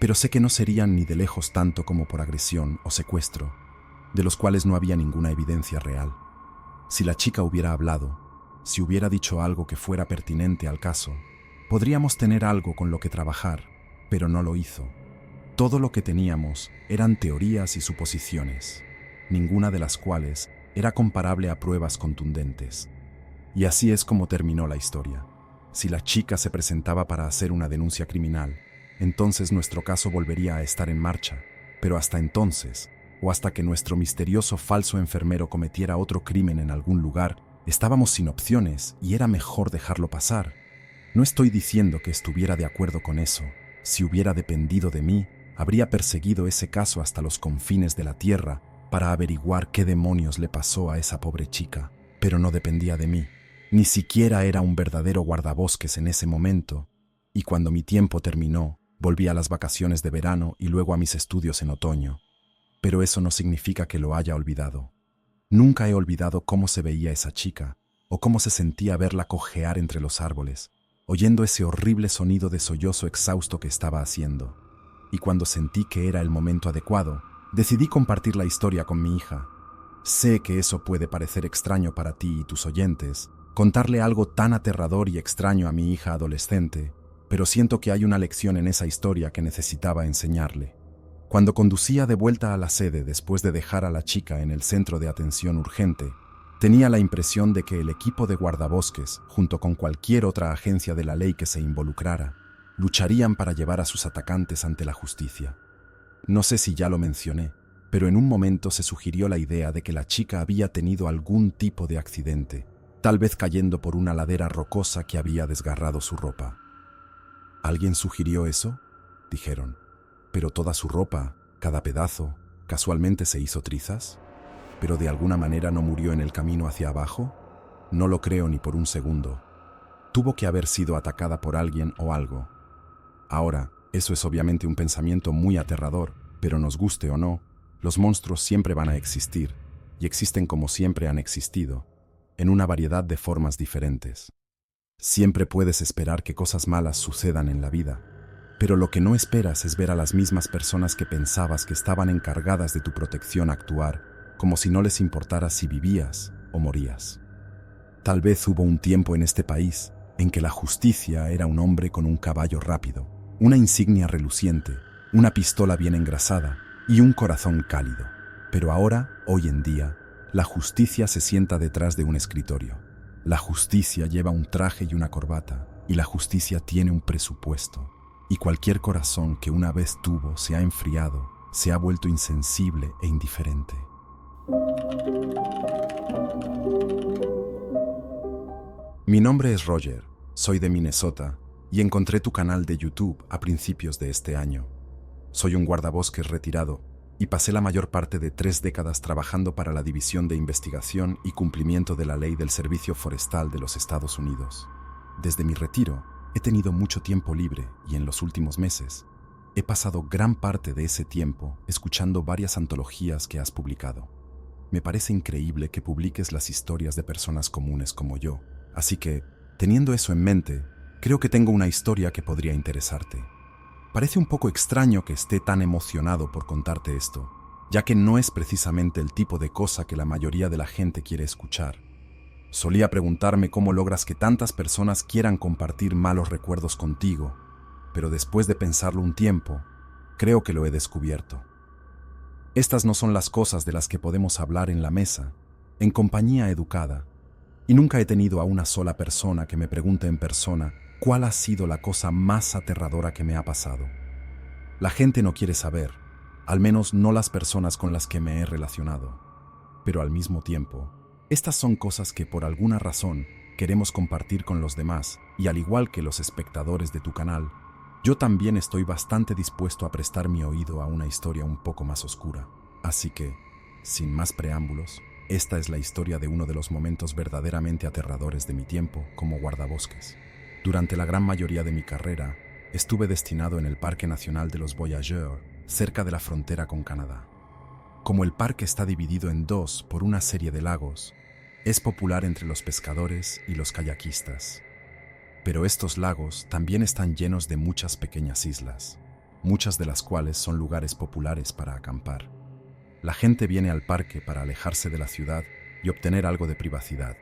Pero sé que no serían ni de lejos tanto como por agresión o secuestro, de los cuales no había ninguna evidencia real. Si la chica hubiera hablado, si hubiera dicho algo que fuera pertinente al caso, podríamos tener algo con lo que trabajar, pero no lo hizo. Todo lo que teníamos eran teorías y suposiciones, ninguna de las cuales era comparable a pruebas contundentes. Y así es como terminó la historia. Si la chica se presentaba para hacer una denuncia criminal, entonces nuestro caso volvería a estar en marcha, pero hasta entonces, o hasta que nuestro misterioso falso enfermero cometiera otro crimen en algún lugar, estábamos sin opciones y era mejor dejarlo pasar. No estoy diciendo que estuviera de acuerdo con eso. Si hubiera dependido de mí, habría perseguido ese caso hasta los confines de la tierra para averiguar qué demonios le pasó a esa pobre chica, pero no dependía de mí. Ni siquiera era un verdadero guardabosques en ese momento, y cuando mi tiempo terminó, volví a las vacaciones de verano y luego a mis estudios en otoño. Pero eso no significa que lo haya olvidado. Nunca he olvidado cómo se veía esa chica, o cómo se sentía verla cojear entre los árboles, oyendo ese horrible sonido de sollozo exhausto que estaba haciendo. Y cuando sentí que era el momento adecuado, decidí compartir la historia con mi hija. Sé que eso puede parecer extraño para ti y tus oyentes, contarle algo tan aterrador y extraño a mi hija adolescente, pero siento que hay una lección en esa historia que necesitaba enseñarle. Cuando conducía de vuelta a la sede después de dejar a la chica en el centro de atención urgente, tenía la impresión de que el equipo de guardabosques, junto con cualquier otra agencia de la ley que se involucrara, lucharían para llevar a sus atacantes ante la justicia. No sé si ya lo mencioné, pero en un momento se sugirió la idea de que la chica había tenido algún tipo de accidente, tal vez cayendo por una ladera rocosa que había desgarrado su ropa. ¿Alguien sugirió eso?, dijeron. ¿Pero toda su ropa, cada pedazo, casualmente se hizo trizas? ¿Pero de alguna manera no murió en el camino hacia abajo? No lo creo ni por un segundo. Tuvo que haber sido atacada por alguien o algo. Ahora, eso es obviamente un pensamiento muy aterrador, pero nos guste o no, los monstruos siempre van a existir, y existen como siempre han existido, en una variedad de formas diferentes. Siempre puedes esperar que cosas malas sucedan en la vida, pero lo que no esperas es ver a las mismas personas que pensabas que estaban encargadas de tu protección actuar como si no les importara si vivías o morías. Tal vez hubo un tiempo en este país en que la justicia era un hombre con un caballo rápido, una insignia reluciente, una pistola bien engrasada y un corazón cálido. Pero ahora, hoy en día, la justicia se sienta detrás de un escritorio. La justicia lleva un traje y una corbata, y la justicia tiene un presupuesto. Y cualquier corazón que una vez tuvo se ha enfriado, se ha vuelto insensible e indiferente. Mi nombre es Roger, soy de Minnesota y encontré tu canal de YouTube a principios de este año. Soy un guardabosques retirado y pasé la mayor parte de 3 décadas trabajando para la División de Investigación y Cumplimiento de la Ley del Servicio Forestal de los Estados Unidos. Desde mi retiro, he tenido mucho tiempo libre y en los últimos meses he pasado gran parte de ese tiempo escuchando varias antologías que has publicado. Me parece increíble que publiques las historias de personas comunes como yo, así que, teniendo eso en mente, creo que tengo una historia que podría interesarte. Parece un poco extraño que esté tan emocionado por contarte esto, ya que no es precisamente el tipo de cosa que la mayoría de la gente quiere escuchar. Solía preguntarme cómo logras que tantas personas quieran compartir malos recuerdos contigo, pero después de pensarlo un tiempo, creo que lo he descubierto. Estas no son las cosas de las que podemos hablar en la mesa, en compañía educada, y nunca he tenido a una sola persona que me pregunte en persona cuál ha sido la cosa más aterradora que me ha pasado. La gente no quiere saber, al menos no las personas con las que me he relacionado. Pero al mismo tiempo, estas son cosas que por alguna razón queremos compartir con los demás, y al igual que los espectadores de tu canal, yo también estoy bastante dispuesto a prestar mi oído a una historia un poco más oscura. Así que, sin más preámbulos, esta es la historia de uno de los momentos verdaderamente aterradores de mi tiempo como guardabosques. Durante la gran mayoría de mi carrera, estuve destinado en el Parque Nacional de los Voyageurs, cerca de la frontera con Canadá. Como el parque está dividido en 2 por una serie de lagos, es popular entre los pescadores y los kayakistas. Pero estos lagos también están llenos de muchas pequeñas islas, muchas de las cuales son lugares populares para acampar. La gente viene al parque para alejarse de la ciudad y obtener algo de privacidad,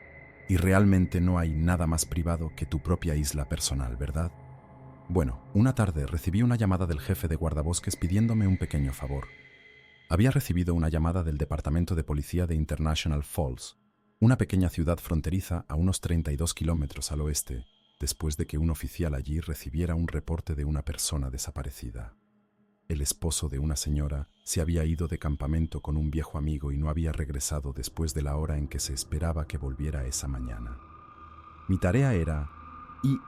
y realmente no hay nada más privado que tu propia isla personal, ¿verdad? Bueno, una tarde recibí una llamada del jefe de guardabosques pidiéndome un pequeño favor. Había recibido una llamada del Departamento de Policía de International Falls, una pequeña ciudad fronteriza a unos 32 kilómetros al oeste, después de que un oficial allí recibiera un reporte de una persona desaparecida. El esposo de una señora se había ido de campamento con un viejo amigo y no había regresado después de la hora en que se esperaba que volviera esa mañana. Mi tarea era ir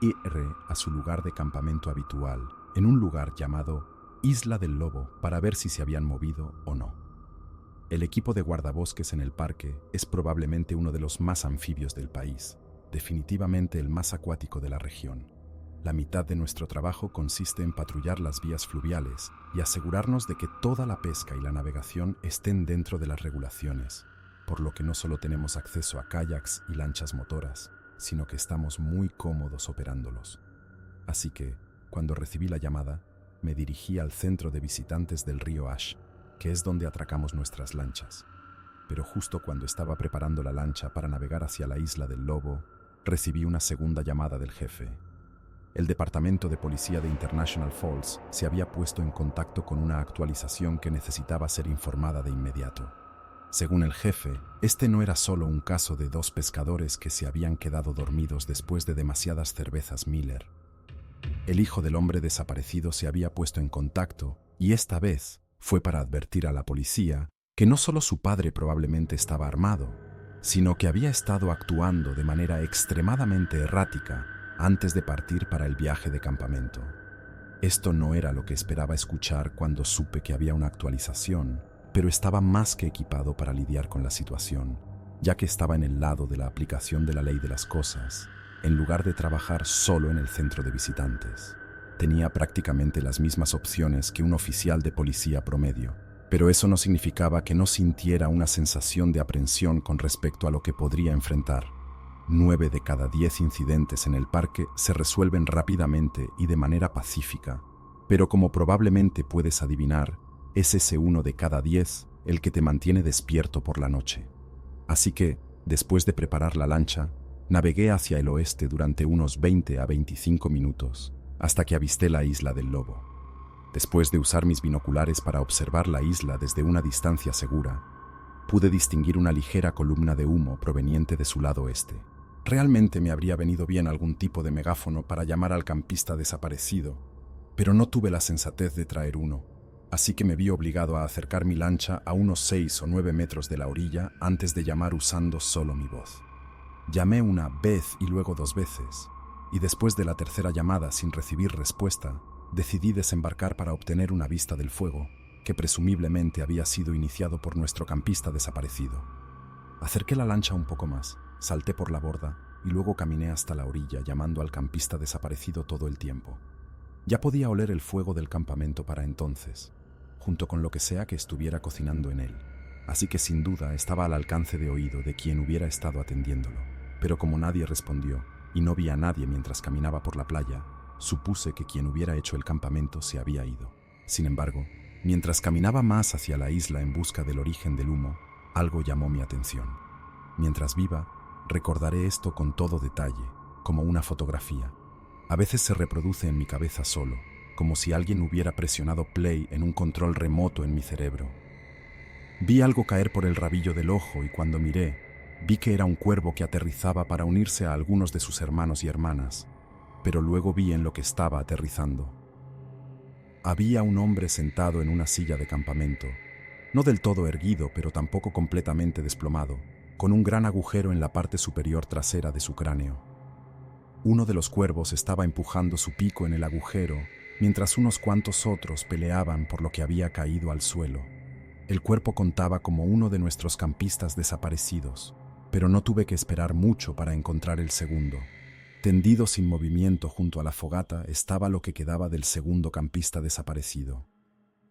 a su lugar de campamento habitual, en un lugar llamado Isla del Lobo, para ver si se habían movido o no. El equipo de guardabosques en el parque es probablemente uno de los más anfibios del país, definitivamente el más acuático de la región. La mitad de nuestro trabajo consiste en patrullar las vías fluviales y asegurarnos de que toda la pesca y la navegación estén dentro de las regulaciones, por lo que no solo tenemos acceso a kayaks y lanchas motoras, sino que estamos muy cómodos operándolos. Así que, cuando recibí la llamada, me dirigí al centro de visitantes del río Ash, que es donde atracamos nuestras lanchas. Pero justo cuando estaba preparando la lancha para navegar hacia la Isla del Lobo, recibí una segunda llamada del jefe. El Departamento de Policía de International Falls se había puesto en contacto con una actualización que necesitaba ser informada de inmediato. Según el jefe, este no era solo un caso de 2 pescadores que se habían quedado dormidos después de demasiadas cervezas Miller. El hijo del hombre desaparecido se había puesto en contacto y esta vez fue para advertir a la policía que no solo su padre probablemente estaba armado, sino que había estado actuando de manera extremadamente errática antes de partir para el viaje de campamento. Esto no era lo que esperaba escuchar cuando supe que había una actualización, pero estaba más que equipado para lidiar con la situación, ya que estaba en el lado de la aplicación de la ley de las cosas, en lugar de trabajar solo en el centro de visitantes. Tenía prácticamente las mismas opciones que un oficial de policía promedio, pero eso no significaba que no sintiera una sensación de aprensión con respecto a lo que podría enfrentar. 9 de cada 10 incidentes en el parque se resuelven rápidamente y de manera pacífica, pero como probablemente puedes adivinar, es ese 1 de cada 10 el que te mantiene despierto por la noche. Así que, después de preparar la lancha, navegué hacia el oeste durante unos 20 a 25 minutos, hasta que avisté la Isla del Lobo. Después de usar mis binoculares para observar la isla desde una distancia segura, pude distinguir una ligera columna de humo proveniente de su lado este. Realmente me habría venido bien algún tipo de megáfono para llamar al campista desaparecido, pero no tuve la sensatez de traer uno, así que me vi obligado a acercar mi lancha a unos 6 o 9 metros de la orilla antes de llamar usando solo mi voz. Llamé una vez y luego 2 veces, y después de la tercera llamada sin recibir respuesta, decidí desembarcar para obtener una vista del fuego, que presumiblemente había sido iniciado por nuestro campista desaparecido. Acerqué la lancha un poco más, salté por la borda y luego caminé hasta la orilla llamando al campista desaparecido todo el tiempo. Ya podía oler el fuego del campamento para entonces, junto con lo que sea que estuviera cocinando en él, así que sin duda estaba al alcance de oído de quien hubiera estado atendiéndolo. Pero como nadie respondió y no vi a nadie mientras caminaba por la playa, supuse que quien hubiera hecho el campamento se había ido. Sin embargo, mientras caminaba más hacia la isla en busca del origen del humo, algo llamó mi atención. Mientras viva, recordaré esto con todo detalle, como una fotografía. A veces se reproduce en mi cabeza solo, como si alguien hubiera presionado play en un control remoto en mi cerebro. Vi algo caer por el rabillo del ojo y cuando miré, vi que era un cuervo que aterrizaba para unirse a algunos de sus hermanos y hermanas, pero luego vi en lo que estaba aterrizando. Había un hombre sentado en una silla de campamento, no del todo erguido, pero tampoco completamente desplomado, con un gran agujero en la parte superior trasera de su cráneo. Uno de los cuervos estaba empujando su pico en el agujero, mientras unos cuantos otros peleaban por lo que había caído al suelo. El cuerpo contaba como uno de nuestros campistas desaparecidos, pero no tuve que esperar mucho para encontrar el segundo. Tendido sin movimiento junto a la fogata estaba lo que quedaba del segundo campista desaparecido.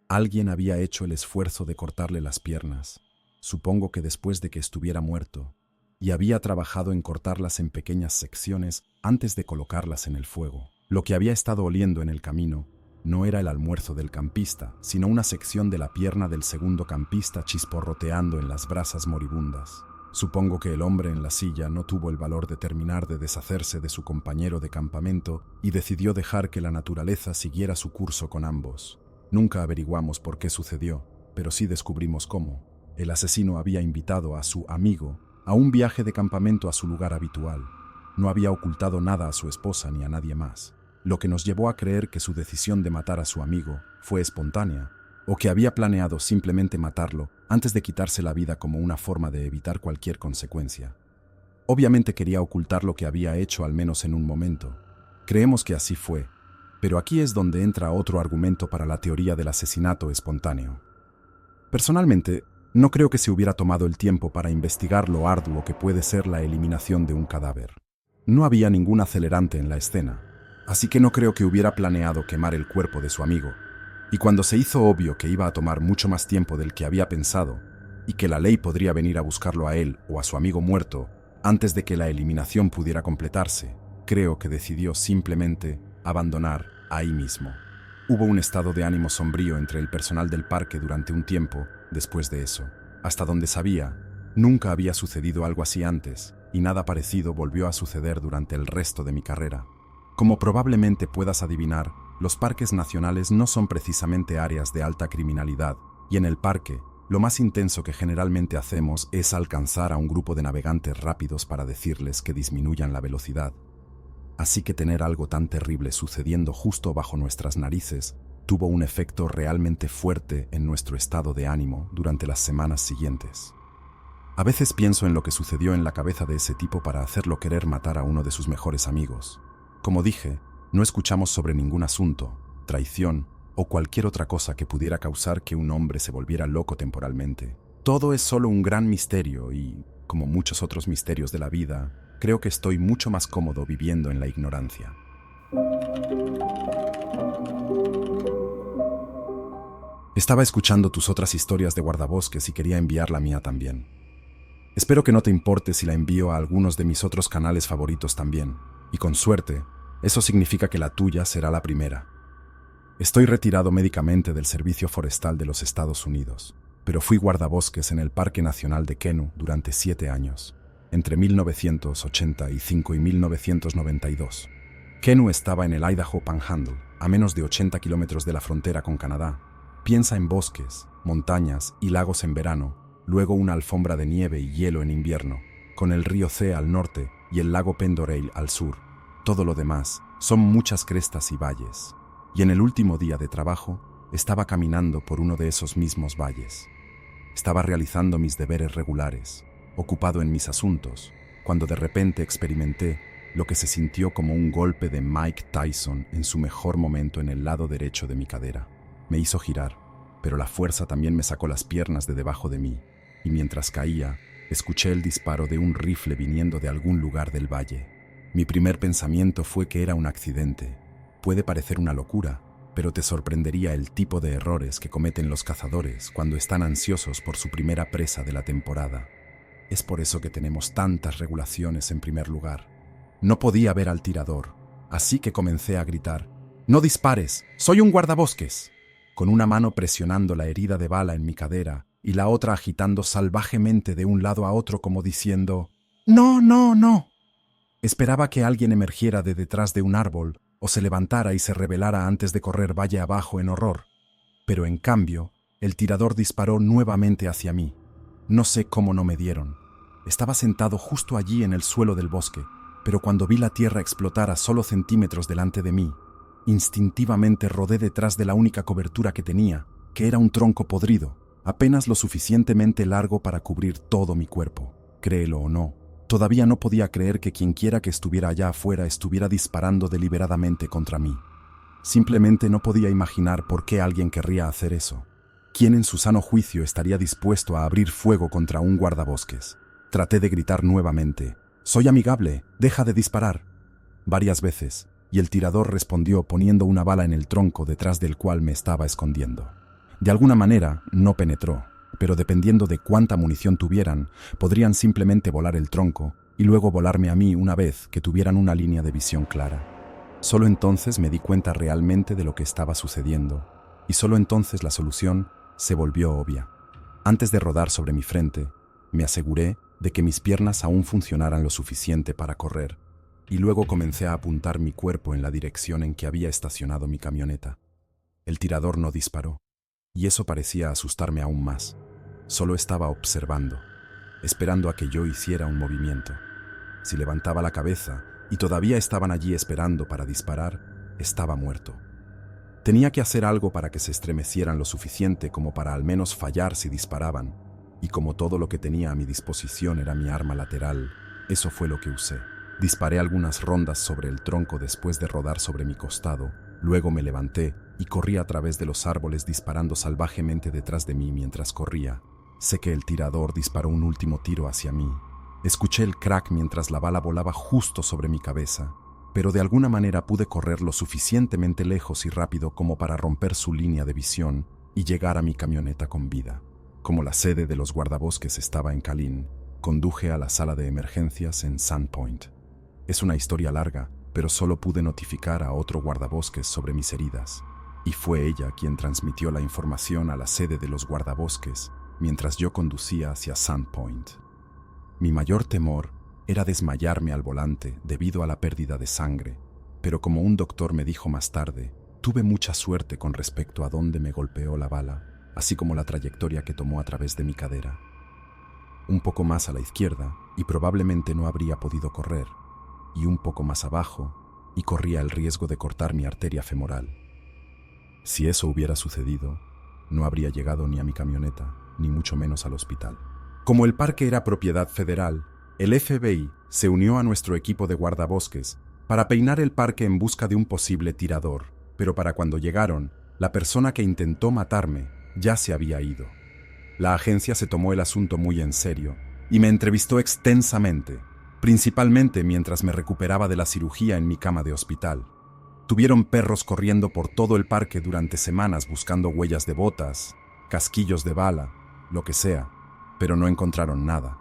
Alguien había hecho el esfuerzo de cortarle las piernas, supongo que después de que estuviera muerto, y había trabajado en cortarlas en pequeñas secciones antes de colocarlas en el fuego. Lo que había estado oliendo en el camino no era el almuerzo del campista, sino una sección de la pierna del segundo campista chisporroteando en las brasas moribundas. Supongo que el hombre en la silla no tuvo el valor de terminar de deshacerse de su compañero de campamento y decidió dejar que la naturaleza siguiera su curso con ambos. Nunca averiguamos por qué sucedió, pero sí descubrimos cómo. El asesino había invitado a su amigo a un viaje de campamento a su lugar habitual. No había ocultado nada a su esposa ni a nadie más, lo que nos llevó a creer que su decisión de matar a su amigo fue espontánea, o que había planeado simplemente matarlo antes de quitarse la vida como una forma de evitar cualquier consecuencia. Obviamente quería ocultar lo que había hecho al menos en un momento. Creemos que así fue, pero aquí es donde entra otro argumento para la teoría del asesinato espontáneo. Personalmente, no creo que se hubiera tomado el tiempo para investigar lo arduo que puede ser la eliminación de un cadáver. No había ningún acelerante en la escena, así que no creo que hubiera planeado quemar el cuerpo de su amigo. Y cuando se hizo obvio que iba a tomar mucho más tiempo del que había pensado, y que la ley podría venir a buscarlo a él o a su amigo muerto antes de que la eliminación pudiera completarse, creo que decidió simplemente abandonar ahí mismo. Hubo un estado de ánimo sombrío entre el personal del parque durante un tiempo después de eso. Hasta donde sabía, nunca había sucedido algo así antes, y nada parecido volvió a suceder durante el resto de mi carrera. Como probablemente puedas adivinar, los parques nacionales no son precisamente áreas de alta criminalidad, y en el parque, lo más intenso que generalmente hacemos es alcanzar a un grupo de navegantes rápidos para decirles que disminuyan la velocidad. Así que tener algo tan terrible sucediendo justo bajo nuestras narices tuvo un efecto realmente fuerte en nuestro estado de ánimo durante las semanas siguientes. A veces pienso en lo que sucedió en la cabeza de ese tipo para hacerlo querer matar a uno de sus mejores amigos. Como dije, no escuchamos sobre ningún asunto, traición o cualquier otra cosa que pudiera causar que un hombre se volviera loco temporalmente. Todo es solo un gran misterio y, como muchos otros misterios de la vida, creo que estoy mucho más cómodo viviendo en la ignorancia. Estaba escuchando tus otras historias de guardabosques y quería enviar la mía también. Espero que no te importe si la envío a algunos de mis otros canales favoritos también, y con suerte, eso significa que la tuya será la primera. Estoy retirado médicamente del Servicio Forestal de los Estados Unidos, pero fui guardabosques en el Parque Nacional de Kenu durante 7 años, entre 1985 y 1992. Kenu estaba en el Idaho Panhandle, a menos de 80 kilómetros de la frontera con Canadá. Piensa en bosques, montañas y lagos en verano, luego una alfombra de nieve y hielo en invierno, con el río Cee al norte y el lago Pendoreil al sur. Todo lo demás son muchas crestas y valles. Y en el último día de trabajo, estaba caminando por uno de esos mismos valles. Estaba realizando mis deberes regulares, ocupado en mis asuntos, cuando de repente experimenté lo que se sintió como un golpe de Mike Tyson en su mejor momento en el lado derecho de mi cadera. Me hizo girar, pero la fuerza también me sacó las piernas de debajo de mí, y mientras caía, escuché el disparo de un rifle viniendo de algún lugar del valle. Mi primer pensamiento fue que era un accidente. Puede parecer una locura, pero te sorprendería el tipo de errores que cometen los cazadores cuando están ansiosos por su primera presa de la temporada. Es por eso que tenemos tantas regulaciones en primer lugar. No podía ver al tirador, así que comencé a gritar: «¡No dispares! ¡Soy un guardabosques!», con una mano presionando la herida de bala en mi cadera y la otra agitando salvajemente de un lado a otro como diciendo: «¡No, no, no!». Esperaba que alguien emergiera de detrás de un árbol o se levantara y se rebelara antes de correr valle abajo en horror. Pero en cambio, el tirador disparó nuevamente hacia mí. No sé cómo no me dieron. Estaba sentado justo allí en el suelo del bosque, pero cuando vi la tierra explotar a solo centímetros delante de mí, instintivamente rodé detrás de la única cobertura que tenía, que era un tronco podrido, apenas lo suficientemente largo para cubrir todo mi cuerpo. Créelo o no, todavía no podía creer que quienquiera que estuviera allá afuera estuviera disparando deliberadamente contra mí. Simplemente no podía imaginar por qué alguien querría hacer eso. ¿Quién en su sano juicio estaría dispuesto a abrir fuego contra un guardabosques? Traté de gritar nuevamente: «Soy amigable, deja de disparar», varias veces, y el tirador respondió poniendo una bala en el tronco detrás del cual me estaba escondiendo. De alguna manera, no penetró, pero dependiendo de cuánta munición tuvieran, podrían simplemente volar el tronco y luego volarme a mí una vez que tuvieran una línea de visión clara. Solo entonces me di cuenta realmente de lo que estaba sucediendo, y solo entonces la solución se volvió obvia. Antes de rodar sobre mi frente, me aseguré de que mis piernas aún funcionaran lo suficiente para correr, y luego comencé a apuntar mi cuerpo en la dirección en que había estacionado mi camioneta. El tirador no disparó, y eso parecía asustarme aún más. Solo estaba observando, esperando a que yo hiciera un movimiento. Si levantaba la cabeza y todavía estaban allí esperando para disparar, estaba muerto. Tenía que hacer algo para que se estremecieran lo suficiente como para al menos fallar si disparaban, y como todo lo que tenía a mi disposición era mi arma lateral, eso fue lo que usé. Disparé algunas rondas sobre el tronco después de rodar sobre mi costado, luego me levanté y corrí a través de los árboles disparando salvajemente detrás de mí mientras corría. Sé que el tirador disparó un último tiro hacia mí. Escuché el crack mientras la bala volaba justo sobre mi cabeza, pero de alguna manera pude correr lo suficientemente lejos y rápido como para romper su línea de visión y llegar a mi camioneta con vida. Como la sede de los guardabosques estaba en Calín, conduje a la sala de emergencias en Sandpoint. Es una historia larga, pero solo pude notificar a otro guardabosques sobre mis heridas, y fue ella quien transmitió la información a la sede de los guardabosques mientras yo conducía hacia Sandpoint. Mi mayor temor era desmayarme al volante debido a la pérdida de sangre, pero como un doctor me dijo más tarde, tuve mucha suerte con respecto a dónde me golpeó la bala, así como la trayectoria que tomó a través de mi cadera. Un poco más a la izquierda y probablemente no habría podido correr, y un poco más abajo y corría el riesgo de cortar mi arteria femoral. Si eso hubiera sucedido, no habría llegado ni a mi camioneta, ni mucho menos al hospital. Como el parque era propiedad federal, el FBI se unió a nuestro equipo de guardabosques para peinar el parque en busca de un posible tirador, pero para cuando llegaron, la persona que intentó matarme ya se había ido. La agencia se tomó el asunto muy en serio y me entrevistó extensamente, principalmente mientras me recuperaba de la cirugía en mi cama de hospital. Tuvieron perros corriendo por todo el parque durante semanas buscando huellas de botas, casquillos de bala, lo que sea, pero no encontraron nada.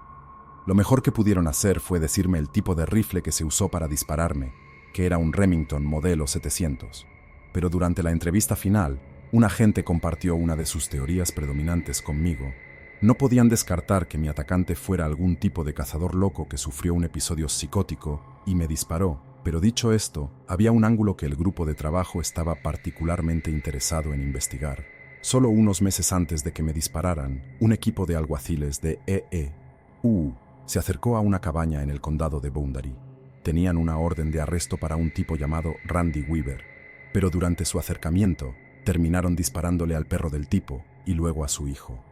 Lo mejor que pudieron hacer fue decirme el tipo de rifle que se usó para dispararme, que era un Remington modelo 700. Pero durante la entrevista final, un agente compartió una de sus teorías predominantes conmigo. No podían descartar que mi atacante fuera algún tipo de cazador loco que sufrió un episodio psicótico y me disparó, Pero dicho esto, había un ángulo que el grupo de trabajo estaba particularmente interesado en investigar. Solo unos meses antes de que me dispararan, un equipo de alguaciles de EEU se acercó a una cabaña en el condado de Boundary. Tenían una orden de arresto para un tipo llamado Randy Weaver, pero durante su acercamiento, terminaron disparándole al perro del tipo y luego a su hijo.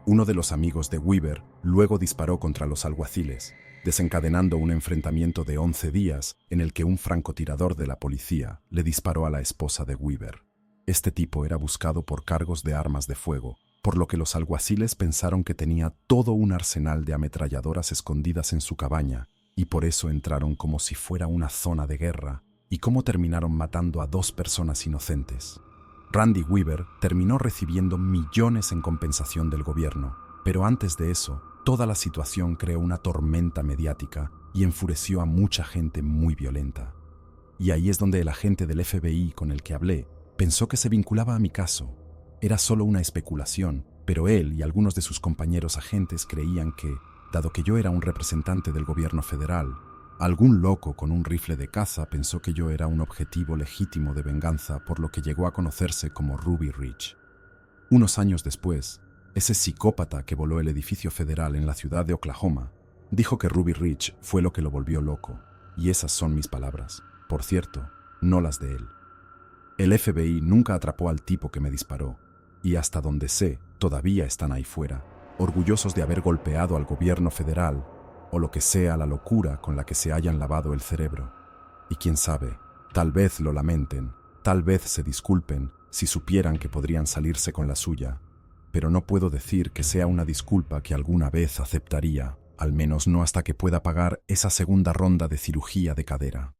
Uno de los amigos de Weaver luego disparó contra los alguaciles, desencadenando un enfrentamiento de 11 días en el que un francotirador de la policía le disparó a la esposa de Weaver. Este tipo era buscado por cargos de armas de fuego, por lo que los alguaciles pensaron que tenía todo un arsenal de ametralladoras escondidas en su cabaña, y por eso entraron como si fuera una zona de guerra, y cómo terminaron matando a 2 personas inocentes. Randy Weaver terminó recibiendo millones en compensación del gobierno, pero antes de eso, toda la situación creó una tormenta mediática y enfureció a mucha gente muy violenta. Y ahí es donde el agente del FBI con el que hablé pensó que se vinculaba a mi caso. Era solo una especulación, pero él y algunos de sus compañeros agentes creían que, dado que yo era un representante del gobierno federal, algún loco con un rifle de caza pensó que yo era un objetivo legítimo de venganza, por lo que llegó a conocerse como Ruby Ridge. Unos años después, ese psicópata que voló el edificio federal en la ciudad de Oklahoma dijo que Ruby Ridge fue lo que lo volvió loco, y esas son mis palabras, por cierto, no las de él. El FBI nunca atrapó al tipo que me disparó, y hasta donde sé, todavía están ahí fuera, orgullosos de haber golpeado al gobierno federal, o lo que sea la locura con la que se hayan lavado el cerebro. Y quién sabe, tal vez lo lamenten, tal vez se disculpen si supieran que podrían salirse con la suya, pero no puedo decir que sea una disculpa que alguna vez aceptaría, al menos no hasta que pueda pagar esa segunda ronda de cirugía de cadera.